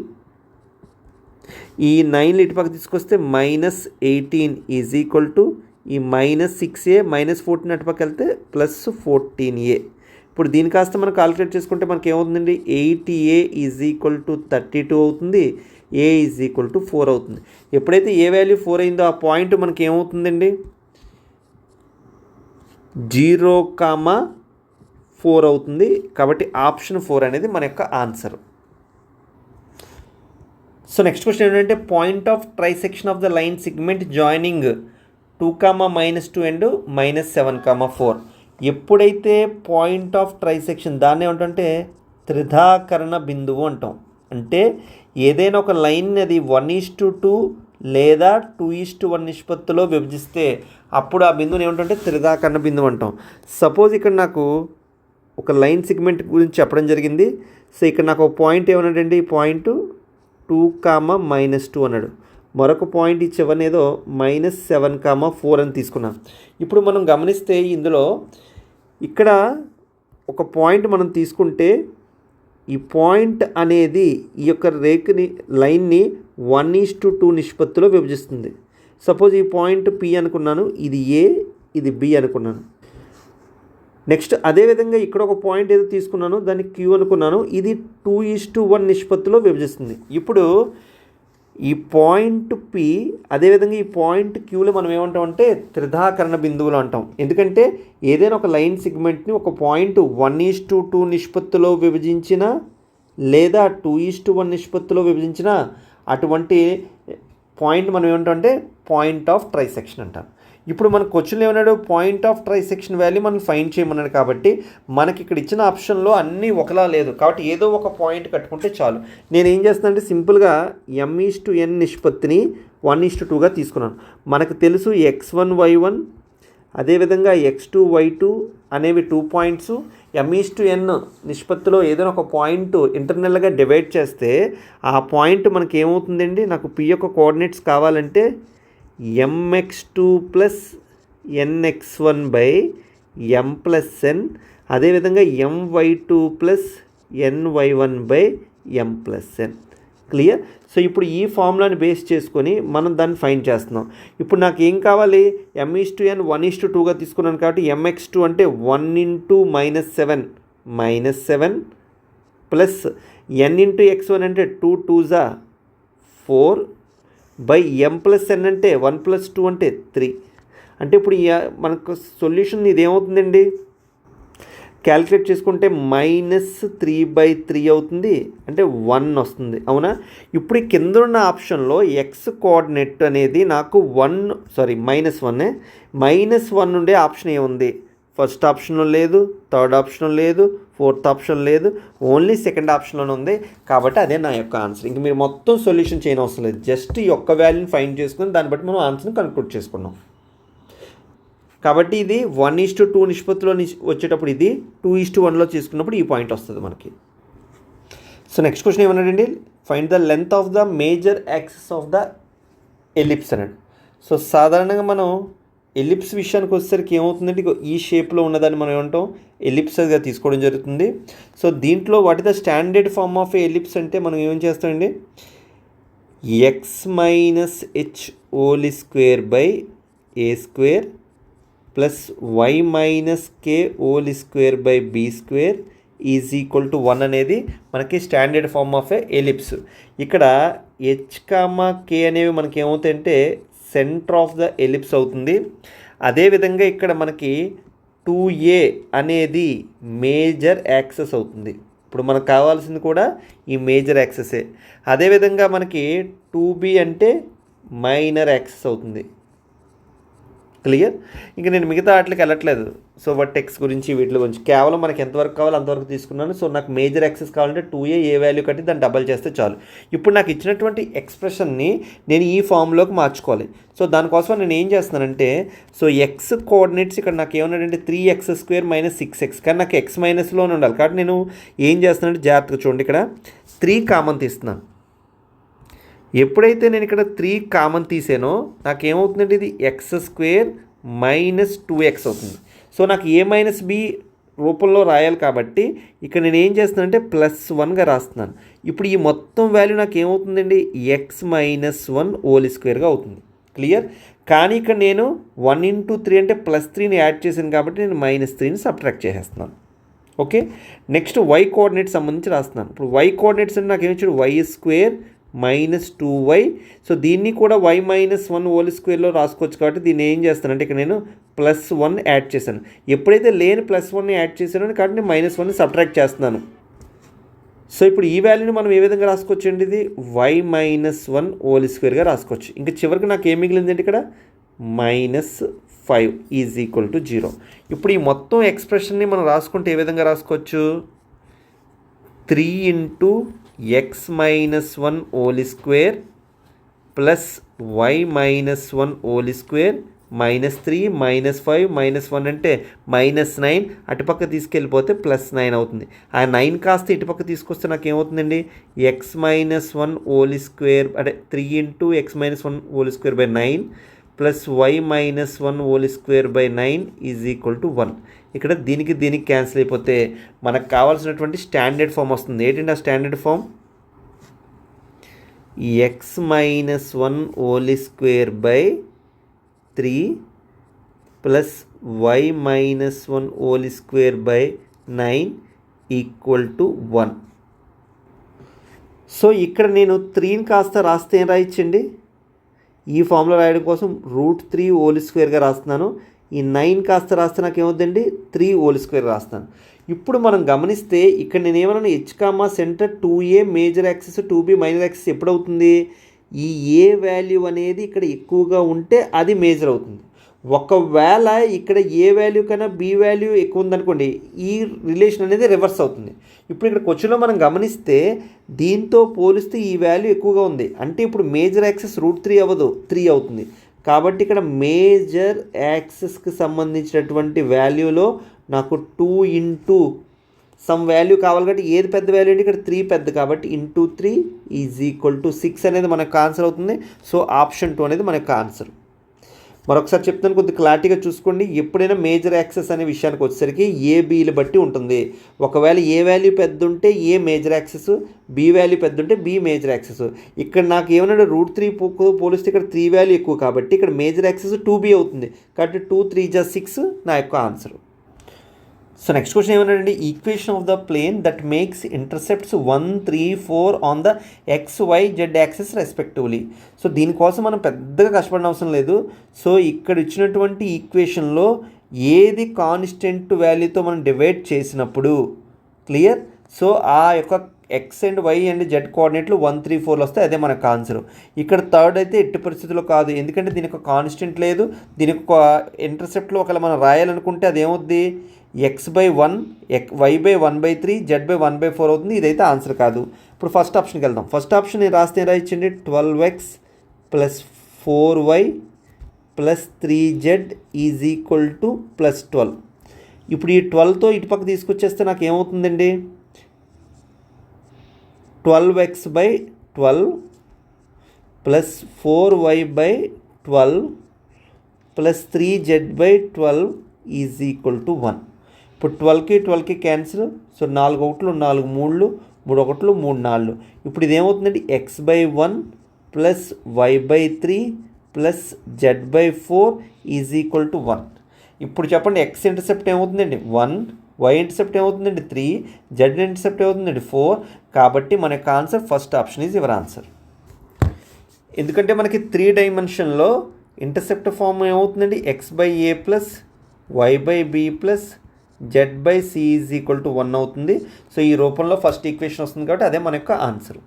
[SPEAKER 1] ఈ 9 ఇటు పక్క తీసుకొస్తే -18 ఈజ్ ఈక్వల్ టు ఈ -6a మైనస్ 14 అటు పక్క వెళ్తే ప్లస్ 14a. ఇప్పుడు దీని కాస్త మనం కాలిక్యులేట్ చేసుకుంటే మనకి ఏమవుతుందండి, 8a ఈజ్ ఈక్వల్ టు 32 అవుతుంది, a ఈజ్ ఈక్వల్ టు 4 అవుతుంది. ఎప్పుడైతే ఏ వాల్యూ 4 అయిందో ఆ పాయింట్ మనకి ఏమవుతుందండి 0,4 అవుతుంది. కాబట్టి ఆప్షన్ 4 అనేది మన యొక్క ఆన్సర్. సో నెక్స్ట్ క్వశ్చన్ ఏంటంటే point of trisection of the line segment joining 2,-2 and -7,4. ఎప్పుడైతే పాయింట్ ఆఫ్ ట్రైసెక్షన్ దాన్ని ఏమంటే త్రిధాకరణ బిందువు అంటాం. అంటే ఏదైనా ఒక లైన్ అది 1:2 లేదా 2:1 నిష్పత్తిలో విభజిస్తే అప్పుడు ఆ బిందువుని ఏమంటే త్రిధాకరణ బిందువు అంటాం. సపోజ్ ఇక్కడ నాకు ఒక లైన్ సెగ్మెంట్ గురించి చెప్పడం జరిగింది. సో ఇక్కడ నాకు ఒక పాయింట్ ఏమన్నాడండి, ఈ పాయింట్ 2,-2 అన్నాడు. మరొక పాయింట్ ఈ చివరిని ఏదో -7,4 అని తీసుకున్నాం. ఇప్పుడు మనం గమనిస్తే ఇందులో ఇక్కడ ఒక పాయింట్ మనం తీసుకుంటే ఈ పాయింట్ అనేది ఈ యొక్క రేఖని లైన్ని 1:2 నిష్పత్తిలో విభజిస్తుంది. సపోజ్ ఈ పాయింట్ P అనుకున్నాను, ఇది A, ఇది B అనుకున్నాను. నెక్స్ట్ అదేవిధంగా ఇక్కడ ఒక పాయింట్ ఏదో తీసుకున్నాను, దాన్ని Q అనుకున్నాను, ఇది 2:1 నిష్పత్తిలో విభజిస్తుంది. ఇప్పుడు ఈ పాయింట్ P అదేవిధంగా ఈ పాయింట్ Qలో మనం ఏమంటామంటే త్రిధాకరణ బిందువులు అంటాం. ఎందుకంటే ఏదైనా ఒక లైన్ సెగ్మెంట్ని ఒక పాయింట్ 1:2 నిష్పత్తిలో విభజించిన లేదా 2:1 నిష్పత్తిలో విభజించిన అటువంటి పాయింట్ మనం ఏమంటామంటే పాయింట్ ఆఫ్ ట్రైసెక్షన్ అంటాం. ఇప్పుడు మన క్వశ్చన్లో ఏమన్నాడు, పాయింట్ ఆఫ్ ట్రైసెక్షన్ వాల్యూ మనం ఫైండ్ చేయమన్నాడు. కాబట్టి మనకి ఇక్కడ ఇచ్చిన ఆప్షన్లో అన్నీ ఒకలా లేదు కాబట్టి ఏదో ఒక పాయింట్ కట్టుకుంటే చాలు. నేను ఏం చేస్తానంటే సింపుల్గా m:n నిష్పత్తిని 1:2గా తీసుకున్నాను. మనకు తెలుసు x1 y1 అదేవిధంగా x2 y2 అనేవి 2 పాయింట్స్. m:n నిష్పత్తిలో ఏదైనా ఒక పాయింట్ ఇంటర్నల్గా డివైడ్ చేస్తే ఆ పాయింట్ మనకి ఏమవుతుందండి, నాకు p యొక్క కోఆర్డినేట్స్ కావాలంటే mx2 plus nx1 by m plus n అదేవిధంగా my2 plus ny1 by m plus n. Clear. So ఇప్పుడు ఈ ఫార్ములాని బేస్ చేసుకొని మనం దాన్ని ఫైండ్ చేస్తున్నాం. ఇప్పుడు నాకు ఏం కావాలి, m:n 1:2గా తీసుకున్నాను కాబట్టి mx2 అంటే 1 × -7 ప్లస్ n × x1 అంటే 2 × 2 4/m+n అంటే 1 + 2 అంటే 3. అంటే ఇప్పుడు మనకు సొల్యూషన్ ఇది ఏమవుతుందండి, క్యాలిక్యులేట్ చేసుకుంటే -3/3 అవుతుంది, అంటే 1 వస్తుంది, అవునా. ఇప్పుడు ఈ కింద ఉన్న ఆప్షన్లో ఎక్స్ కోఆర్డినేట్ అనేది నాకు -1 ఉండే ఆప్షన్ ఏముంది, ఫస్ట్ ఆప్షన్లో లేదు, థర్డ్ ఆప్షన్లో లేదు, ఫోర్త్ ఆప్షన్ లేదు, ఓన్లీ సెకండ్ ఆప్షన్లోనే ఉంది. కాబట్టి అదే నా యొక్క ఆన్సర్. ఇంక మీరు మొత్తం సొల్యూషన్ చేయని అవసరం లేదు, జస్ట్ ఈ ఒక్క వాల్యూని ఫైండ్ చేసుకుని దాన్ని బట్టి మనం ఆన్సర్ని కన్క్లూడ్ చేసుకున్నాం. కాబట్టి ఇది 1:2 నిష్పత్తిలో వచ్చేటప్పుడు ఇది 2:1లో చేసుకున్నప్పుడు ఈ పాయింట్ వస్తుంది మనకి. సో నెక్స్ట్ క్వశ్చన్ ఏమన్నాడండి, find the length of the major axis of the ellipse అన్నాడు. సో సాధారణంగా మనం ఎలిప్స్ విషయానికి వచ్చేసరికి ఏమవుతుందంటే ఈ షేప్లో ఉన్నదాన్ని మనం ఏమంటాం, ఎలిప్స్గా తీసుకోవడం జరుగుతుంది. సో దీంట్లో what is the standard form of ellipse అంటే మనం ఏం చేస్తామండి, x-h² plus y-k² is equal to 1 అనేది మనకి స్టాండర్డ్ ఫార్మ్ ఆఫ్ ఎలిప్స్. ఇక్కడ h, k అనేవి మనకి ఏమవుతాయంటే సెంటర్ ఆఫ్ ద ఎలిప్స్ అవుతుంది. అదేవిధంగా ఇక్కడ మనకి 2a అనేది మేజర్ యాక్సెస్ అవుతుంది. ఇప్పుడు మనకు కావాల్సింది కూడా ఈ మేజర్ యాక్సెసే. అదేవిధంగా మనకి 2b అంటే మైనర్ యాక్సెస్ అవుతుంది. క్లియర్. ఇంకా నేను మిగతా వాటికి వెళ్ళట్లేదు. సో వర్టెక్స్ గురించి వీటి గురించి కేవలం మనకి ఎంతవరకు కావాలో అంతవరకు తీసుకున్నాను. సో నాకు మేజర్ యాక్సెస్ కావాలంటే 2a ఏ వాల్యూ కట్టి దాన్ని డబల్ చేస్తే చాలు. ఇప్పుడు నాకు ఇచ్చినటువంటి ఎక్స్ప్రెషన్ని నేను ఈ ఫామ్లోకి మార్చుకోవాలి. సో దానికోసం నేను ఏం చేస్తున్నానంటే, సో ఎక్స్ కోఆర్డినేట్స్ ఇక్కడ నాకు ఏమన్నాడంటే 3x² - 6x, కానీ నాకు x మైనస్లోనే ఉండాలి. కాబట్టి నేను ఏం చేస్తున్నానంటే జాగ్రత్తగా చూడండి, ఇక్కడ 3 కామన్ తీస్తున్నాను. ఎప్పుడైతే నేను ఇక్కడ 3 కామన్ తీసానో నాకు ఏమవుతుందంటే ఇది x² - 2x అవుతుంది. సో నాకు a - b రూపంలో రాయాలి కాబట్టి ఇక్కడ నేను ఏం చేస్తున్నానంటే +1గా రాస్తున్నాను. ఇప్పుడు ఈ మొత్తం వాల్యూ నాకు ఏమవుతుందండి, x - 1² అవుతుంది. క్లియర్. కానీ ఇక్కడ నేను 1 × 3 అంటే +3ని యాడ్ చేశాను కాబట్టి నేను -3ని సబ్ట్రాక్ట్ చేసేస్తున్నాను. ఓకే. నెక్స్ట్ y కోఆర్డినేట్స్ సంబంధించి రాస్తున్నాను. ఇప్పుడు y కోఆర్డినేట్స్ అంటే నాకు ఏమొచ్చాడు, y² - 2y. సో దీన్ని కూడా y - 1² రాసుకోవచ్చు. కాబట్టి దీన్ని ఏం చేస్తానంటే ఇక్కడ నేను +1 యాడ్ చేశాను. ఎప్పుడైతే లేని +1ని యాడ్ చేశానో కాబట్టి నేను -1ని సబ్ట్రాక్ట్ చేస్తున్నాను. సో ఇప్పుడు ఈ వాల్యూని మనం ఏ విధంగా రాసుకోవచ్చు అండి, ఇది y - 1² రాసుకోవచ్చు. ఇంకా చివరికి నాకు ఏం మిగిలిందంటే ఇక్కడ -5 ఈజ్ ఈక్వల్ టు 0. ఇప్పుడు ఈ మొత్తం ఎక్స్ప్రెషన్ని మనం రాసుకుంటే ఏ విధంగా రాసుకోవచ్చు, 3 × x - 1² ప్లస్ y - 1² -3 -5 -1 అంటే -9, అటుపక్క తీసుకెళ్ళిపోతే +9 అవుతుంది. ఆ 9 కాస్త ఇటుపక్క తీసుకొస్తే నాకు ఏమవుతుందండి, x - 1² అంటే 3 × x - 1²/9 plus y - 1²/9 is equal to 1. ఇక్కడ దీనికి క్యాన్సిల్ అయిపోతే మనకు కావాల్సినటువంటి స్టాండర్డ్ ఫామ్ వస్తుంది. ఏంటంటే ఆ standard form x - 1²/3 plus y - 1²/9 equal to 1. So ఇక్కడ నేను 3ని కాస్త రాస్తే ఏం రాయొచ్చండి, ఈ ఫామ్లో రాయడం కోసం √3² రాస్తున్నాను. ఈ 9 కాస్త రాస్తే నాకు ఏమవుతుందండి, 3² రాస్తాను. ఇప్పుడు మనం గమనిస్తే ఇక్కడ నేను ఏమన్నా h, centre 2a major axis 2b minor axis ఎప్పుడవుతుంది, ఈ ఏ వాల్యూ అనేది ఇక్కడ ఎక్కువగా ఉంటే అది మేజర్ అవుతుంది. ఒకవేళ ఇక్కడ ఏ వాల్యూ కన్నా బి వాల్యూ ఎక్కువ ఉందనుకోండి, ఈ రిలేషన్ అనేది రివర్స్ అవుతుంది. ఇప్పుడు ఇక్కడ క్వశ్చన్లో మనం గమనిస్తే దీంతో పోలిస్తే ఈ వాల్యూ ఎక్కువగా ఉంది, అంటే ఇప్పుడు మేజర్ యాక్సిస్ √3 అవ్వదు, 3 అవుతుంది. కాబట్టి ఇక్కడ మేజర్ యాక్సిస్కి సంబంధించినటువంటి వాల్యూలో నాకు 2 × సమ్ వాల్యూ కావాలి కాబట్టి ఏది పెద్ద వాల్యూ అంటే ఇక్కడ 3 పెద్ద కాబట్టి × 3 ఈజ్ ఈక్వల్ టు 6 అనేది మనకు ఆన్సర్ అవుతుంది. సో ఆప్షన్ 2 అనేది మనకు ఆన్సర్. మరొకసారి చెప్తాను, కొద్దిగా క్లారిటీగా చూసుకోండి. ఎప్పుడైనా మేజర్ యాక్సెస్ అనే విషయానికి వచ్చేసరికి ఏబీలు బట్టి ఉంటుంది. ఒకవేళ ఏ వాల్యూ పెద్ద ఉంటే a major access, B value పెద్ద ఉంటే బి మేజర్ యాక్సెస్. ఇక్కడ నాకు ఏమన్నా √3 పోలిస్తే ఇక్కడ 3 వాల్యూ ఎక్కువ కాబట్టి ఇక్కడ మేజర్ యాక్సెస్ 2b అవుతుంది. కాబట్టి 2 × 3 = 6 నా యొక్క ఆన్సర్. సో నెక్స్ట్ క్వశ్చన్ ఏమన్నాడండి, equation of the plane that makes intercepts 1, 3, 4 on the XYZ axis respectively. So దీనికోసం మనం పెద్దగా కష్టపడిన అవసరం లేదు. సో ఇక్కడ ఇచ్చినటువంటి ఈక్వేషన్లో ఏది కాన్స్టెంట్ వాల్యూతో మనం డివైడ్ చేసినప్పుడు క్లియర్, సో ఆ యొక్క x and y and z కోఆర్డినేట్లు 1, 3, 4 వస్తే అదే మనకు ఆన్సర్. ఇక్కడ థర్డ్ అయితే ఎట్టి పరిస్థితుల్లో కాదు, ఎందుకంటే దీనికి ఒక కాన్స్టెంట్ లేదు. దీనికి ఒక ఇంటర్సెప్ట్లో ఒకవేళ మనం రాయాలనుకుంటే అదేమవుద్ది, x/1 y/1/3 z/1/4 అవుతుంది. ఇదైతే ఆన్సర్ కాదు. ఇప్పుడు ఫస్ట్ ఆప్షన్కి వెళ్దాం. ఫస్ట్ ఆప్షన్ రాస్తే రాయించండి, 12x + 4y + 3z = +12. ఇప్పుడు ఈ 12తో ఇటుపక్క తీసుకొచ్చేస్తే నాకు ఏమవుతుందండి, 12x/12 + 4y/12 + 3z/12 = 1. ఇప్పుడు 12కి 12కి క్యాన్సిల్. సో 4 1లు 4 3లు 3 1లు 3 4లు. ఇప్పుడు ఇదేమవుతుందండి, x/1 + y/3 + z/4 = 1. ఇప్పుడు చెప్పండి, ఎక్స్ ఇంటర్సెప్ట్ ఏమవుతుందండి 1, వై ఇంటర్సెప్ట్ ఏమవుతుందండి 3, జెడ్ ఇంటర్సెప్ట్ ఏమవుతుందండి 4. కాబట్టి మన యొక్క answer first option is your answer. ఎందుకంటే మనకి 3 డైమెన్షన్లో ఇంటర్సెప్ట్ ఫామ్ ఏమవుతుందండి, x/a + y/b + z/c = 1 అవుతుంది. సో ఈ రూపంలో ఫస్ట్ ఈక్వేషన్ వస్తుంది కాబట్టి అదే మన యొక్క ఆన్సర్.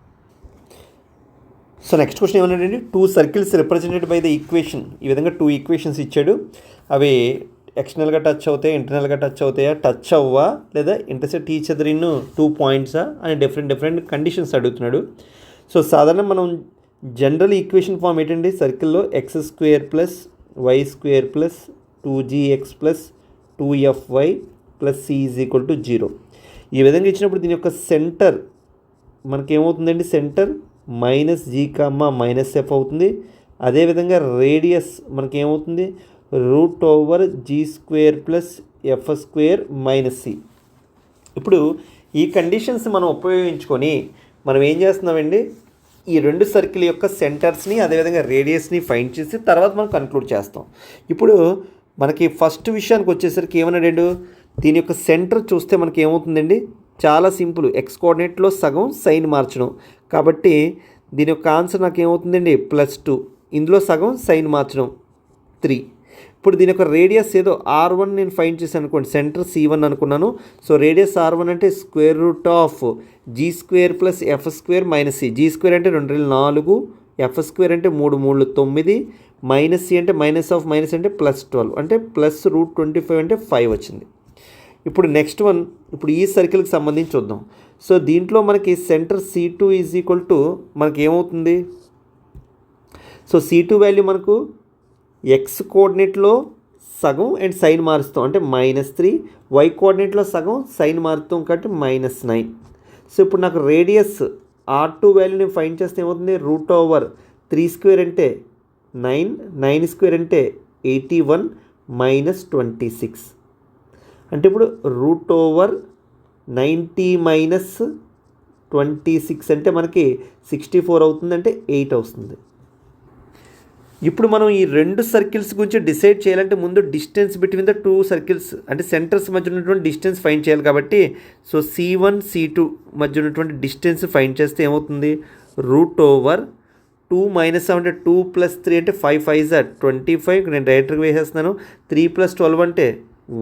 [SPEAKER 1] సో నెక్స్ట్ క్వశ్చన్ ఏమన్నాడండి, 2 circles represented by the equation. ఈ విధంగా 2 ఈక్వేషన్స్ ఇచ్చాడు. అవి ఎక్స్టర్నల్గా టచ్ అవుతాయా, ఇంటర్నల్గా టచ్ అవుతాయా, టచ్ అవ్వా, లేదా ఇంటర్సెక్ట్ ఈచ్ అదర్ ఇన్ 2 పాయింట్సా అని డిఫరెంట్ కండిషన్స్ అడుగుతున్నాడు. సో సాధారణ మనం జనరల్ ఈక్వేషన్ ఫామ్ ఏంటండి, సర్కిల్లో x² + y² + 2gx + 2fy + c = 0. ఈ విధంగా ఇచ్చినప్పుడు దీని యొక్క సెంటర్ మనకేమవుతుందండి, సెంటర్ -g, -f అవుతుంది. అదేవిధంగా రేడియస్ మనకేమవుతుంది, √g² + f² - c. ఇప్పుడు ఈ కండిషన్స్ మనం ఉపయోగించుకొని మనం ఏం చేస్తున్నామండి, ఈ 2 సర్కిల్ యొక్క సెంటర్స్ని అదేవిధంగా రేడియస్ని ఫైండ్ చేసి తర్వాత మనం కన్క్లూడ్ చేస్తాం. ఇప్పుడు మనకి ఫస్ట్ విషయానికి వచ్చేసరికి ఏమన్నాడు, దీని యొక్క సెంటర్ చూస్తే మనకి ఏమవుతుందండి, చాలా సింపుల్, ఎక్స్ కోఆర్డినేట్లో సగం సైన్ మార్చడం. కాబట్టి దీని యొక్క ఆన్సర్ నాకు ఏమవుతుందండి, +2. ఇందులో సగం సైన్ మార్చడం 3. ఇప్పుడు దీని యొక్క రేడియస్ ఏదో r1 నేను ఫైండ్ చేశాను అనుకోండి, సెంటర్ C1 అనుకున్నాను. సో రేడియస్ r1 అంటే √g² + f² - c. g² అంటే 2 × 4, f² అంటే 3 3 9, -c అంటే -(-) అంటే +12 అంటే +√25 అంటే 5 వచ్చింది. ఇప్పుడు నెక్స్ట్ వన్, ఇప్పుడు ఈ సర్కిల్కి సంబంధించి చూద్దాం. సో దీంట్లో మనకి సెంటర్ C2 = మనకి ఏమవుతుంది, సో C2 వాల్యూ మనకు ఎక్స్ కోఆర్డినేట్లో సగం అండ్ సైన్ మారుస్తాం అంటే -3, వై కోఆర్డినేట్లో సగం సైన్ మారుతాం కాబట్టి -9. సో ఇప్పుడు నాకు రేడియస్ R2 వాల్యూ నేను ఫైండ్ చేస్తే ఏమవుతుంది, √3² అంటే 9, 9² అంటే 81 - 26. అంటే ఇప్పుడు √90 - 26 అంటే మనకి 64 అవుతుంది, అంటే 8 వస్తుంది. ఇప్పుడు మనం ఈ 2 సర్కిల్స్ గురించి డిసైడ్ చేయాలంటే ముందు డిస్టెన్స్ బిట్వీన్ ద 2 సర్కిల్స్ అంటే సెంటర్స్ మధ్య ఉన్నటువంటి డిస్టెన్స్ ఫైండ్ చేయాలి. కాబట్టి సో C1 C2 మధ్య ఉన్నటువంటి డిస్టెన్స్ ఫైండ్ చేస్తే ఏమవుతుంది, √2 - 7 అంటే 2 + 3 అంటే 5 5 25. నేను డైరెక్ట్గా వేసేస్తున్నాను. 3 + 12 అంటే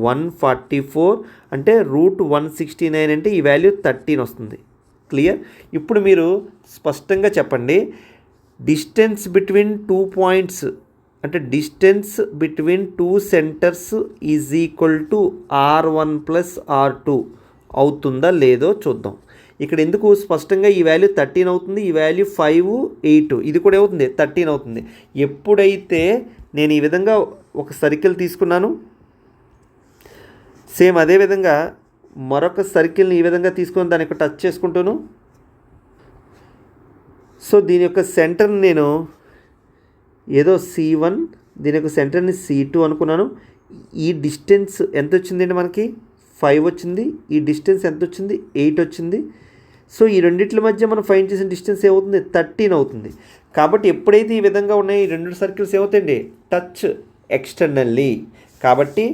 [SPEAKER 1] 144 అంటే √169 అంటే ఈ వాల్యూ 13 వస్తుంది. క్లియర్. ఇప్పుడు మీరు స్పష్టంగా చెప్పండి, డిస్టెన్స్ బిట్వీన్ 2 పాయింట్స్ అంటే distance between 2 centres = r1 + r2 అవుతుందా లేదో చూద్దాం. ఇక్కడ ఎందుకు స్పష్టంగా ఈ వాల్యూ 13 అవుతుంది, ఈ వాల్యూ 5 8, ఇది కూడా ఏమవుతుంది 13 అవుతుంది. ఎప్పుడైతే నేను ఈ విధంగా ఒక సర్కిల్ తీసుకున్నాను, సేమ్ అదేవిధంగా మరొక సర్కిల్ని ఈ విధంగా తీసుకొని దాని యొక్క టచ్ చేసుకుంటాను. సో దీని యొక్క సెంటర్ని నేను ఏదో C1, దీని యొక్క సెంటర్ని C2 అనుకున్నాను. ఈ డిస్టెన్స్ ఎంత వచ్చిందండి, మనకి 5 వచ్చింది. ఈ డిస్టెన్స్ ఎంత వచ్చింది, 8 వచ్చింది. సో ఈ రెండిట్ల మధ్య మనం ఫైండ్ చేసిన డిస్టెన్స్ ఏమవుతుంది, 13 అవుతుంది. కాబట్టి ఎప్పుడైతే ఈ విధంగా ఉన్నాయి, ఈ 2 సర్కిల్స్ ఏమవుతాయండి, టచ్ ఎక్స్టర్నల్లీ. కాబట్టి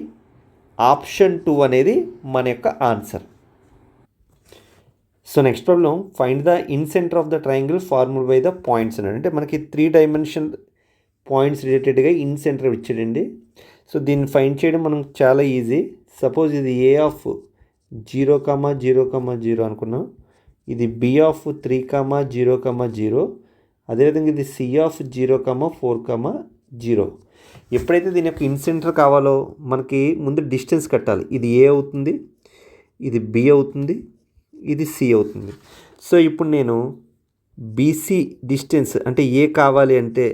[SPEAKER 1] ఆప్షన్ 2 అనేది మన యొక్క answer. So next problem, find the in centre of the triangle formed by the points అన్నాడు. అంటే మనకి 3 డైమెన్షన్ పాయింట్స్ రిలేటెడ్గా ఇన్ సెంటర్ ఇచ్చాడండి. సో దీన్ని ఫైండ్ చేయడం మనం చాలా ఈజీ. సపోజ్ ఇది ఏ ఆఫ్ 0,0,0 అనుకున్నాం, ఇది బి ఆఫ్ 3,0,0. అదేవిధంగా ఇది సి ఆఫ్ 0,4,0. ఎప్పుడైతే దీని యొక్క ఇన్ సెంటర్ కావాలో మనకి ముందు డిస్టెన్స్ కట్టాలి. ఇది ఏ అవుతుంది, ఇది బి అవుతుంది, ఇది సి అవుతుంది. సో ఇప్పుడు నేను బీసీ డిస్టెన్స్ అంటే ఏ కావాలి అంటే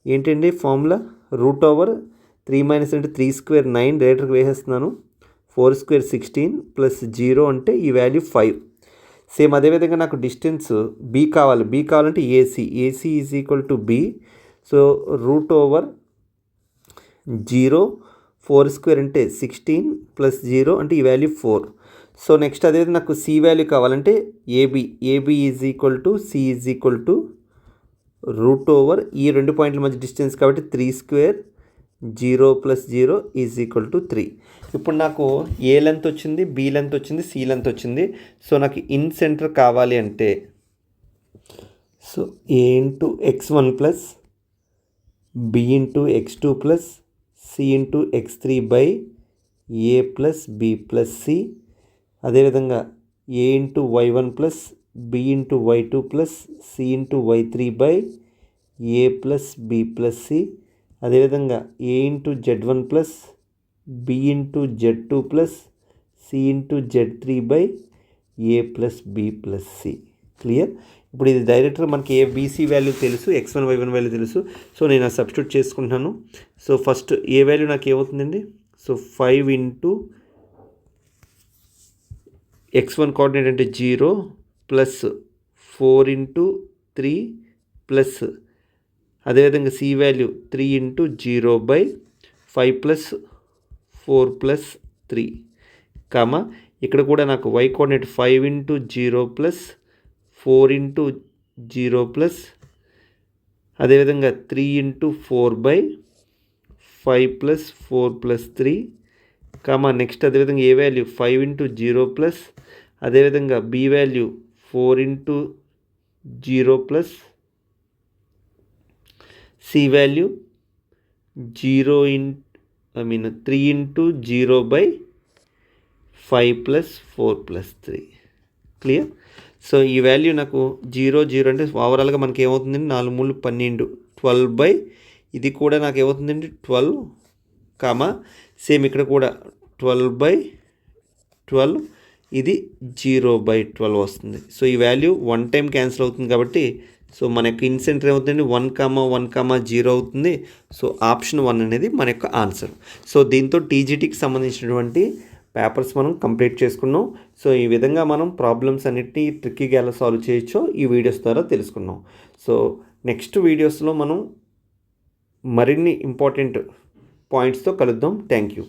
[SPEAKER 1] ఏంటండి ఫార్ములా, √3 - అంటే 3 స్క్వేర్ 9 డైరెక్ట్గా వేసేస్తున్నాను. 4 స్క్వేర్ 16 ప్లస్ 0 అంటే ఈ వాల్యూ 5. సేమ్ అదేవిధంగా నాకు డిస్టెన్స్ బి కావాలి. బి కావాలంటే AC is equal to be. So √0 4 square అంటే 16 ప్లస్ 0 అంటే ఈ వాల్యూ 4. సో నెక్స్ట్ అదేవిధంగా నాకు సి వాల్యూ కావాలంటే AB is equal to C is equal to √, ఈ 2 పాయింట్ల మధ్య డిస్టెన్స్ కాబట్టి 3 square 0 plus 0 is equal to 3. ఇప్పుడు నాకు ఏ లెంత్ వచ్చింది, బి లెంత్ వచ్చింది, సి లెంత్ వచ్చింది. సో నాకు ఇన్ సెంటర్ కావాలి అంటే so A into x1 plus B into x2 plus C into x3 by A plus B plus C. అదేవిధంగా A into y1 plus B into y2 plus C into y3 by A plus B plus C. అదేవిధంగా A into z1 plus B into z2 plus C into z3 by A plus B plus C. Clear? ఇప్పుడు ఇది డైరెక్ట్గా మనకి ఏ BC value తెలుసు, x1 y1 value తెలుసు. So నేను ఆ substitute చేసుకుంటున్నాను. సో ఫస్ట్ ఏ వాల్యూ నాకు ఏమవుతుందండి, సో 5 ఇంటూ x1 కోఆర్డినేట్ అంటే 0 ప్లస్ 4 ఇంటూ 3 ప్లస్ అదేవిధంగా C value 3 into 0 by 5 plus 4 plus 3 comma ఇక్కడ కూడా నాకు y coordinate 5 into 0 plus 4 into 0 plus అదేవిధంగా 3 into 4 by 5 plus 4 plus 3 comma next అదేవిధంగా ఏ వాల్యూ 5 ఇంటూ 0 ప్లస్ అదేవిధంగా B value 4 into 0 plus C value 3 into 0 by 5 plus 4 plus 3. Clear? So ఈ value నాకు 0 అంటే ఓవరాల్గా మనకి ఏమవుతుందండి, 4 3 12 12 బై ఇది కూడా నాకు ఏమవుతుందండి 12 కామా సేమ్ ఇక్కడ కూడా 12 బై 12 ఇది 0 బై 12 వస్తుంది. సో ఈ వాల్యూ 1 టైం క్యాన్సిల్ అవుతుంది కాబట్టి సో మన యొక్క ఇన్ సెంటర్ ఏమవుతుంది 1,1,0 అవుతుంది. సో ఆప్షన్ 1 అనేది మన యొక్క ఆన్సర్. సో దీంతో టీజీటీకి సంబంధించినటువంటి పేపర్స్ మనం కంప్లీట్ చేసుకున్నాం. సో ఈ విధంగా మనం ప్రాబ్లమ్స్ అన్నిటినీ ట్రిక్కీగా ఎలా సాల్వ్ చేయొచ్చో ఈ వీడియోస్ ద్వారా తెలుసుకున్నాం. సో నెక్స్ట్ వీడియోస్లో మనం మరిన్ని ఇంపార్టెంట్ పాయింట్స్తో కలుద్దాం. Thank you.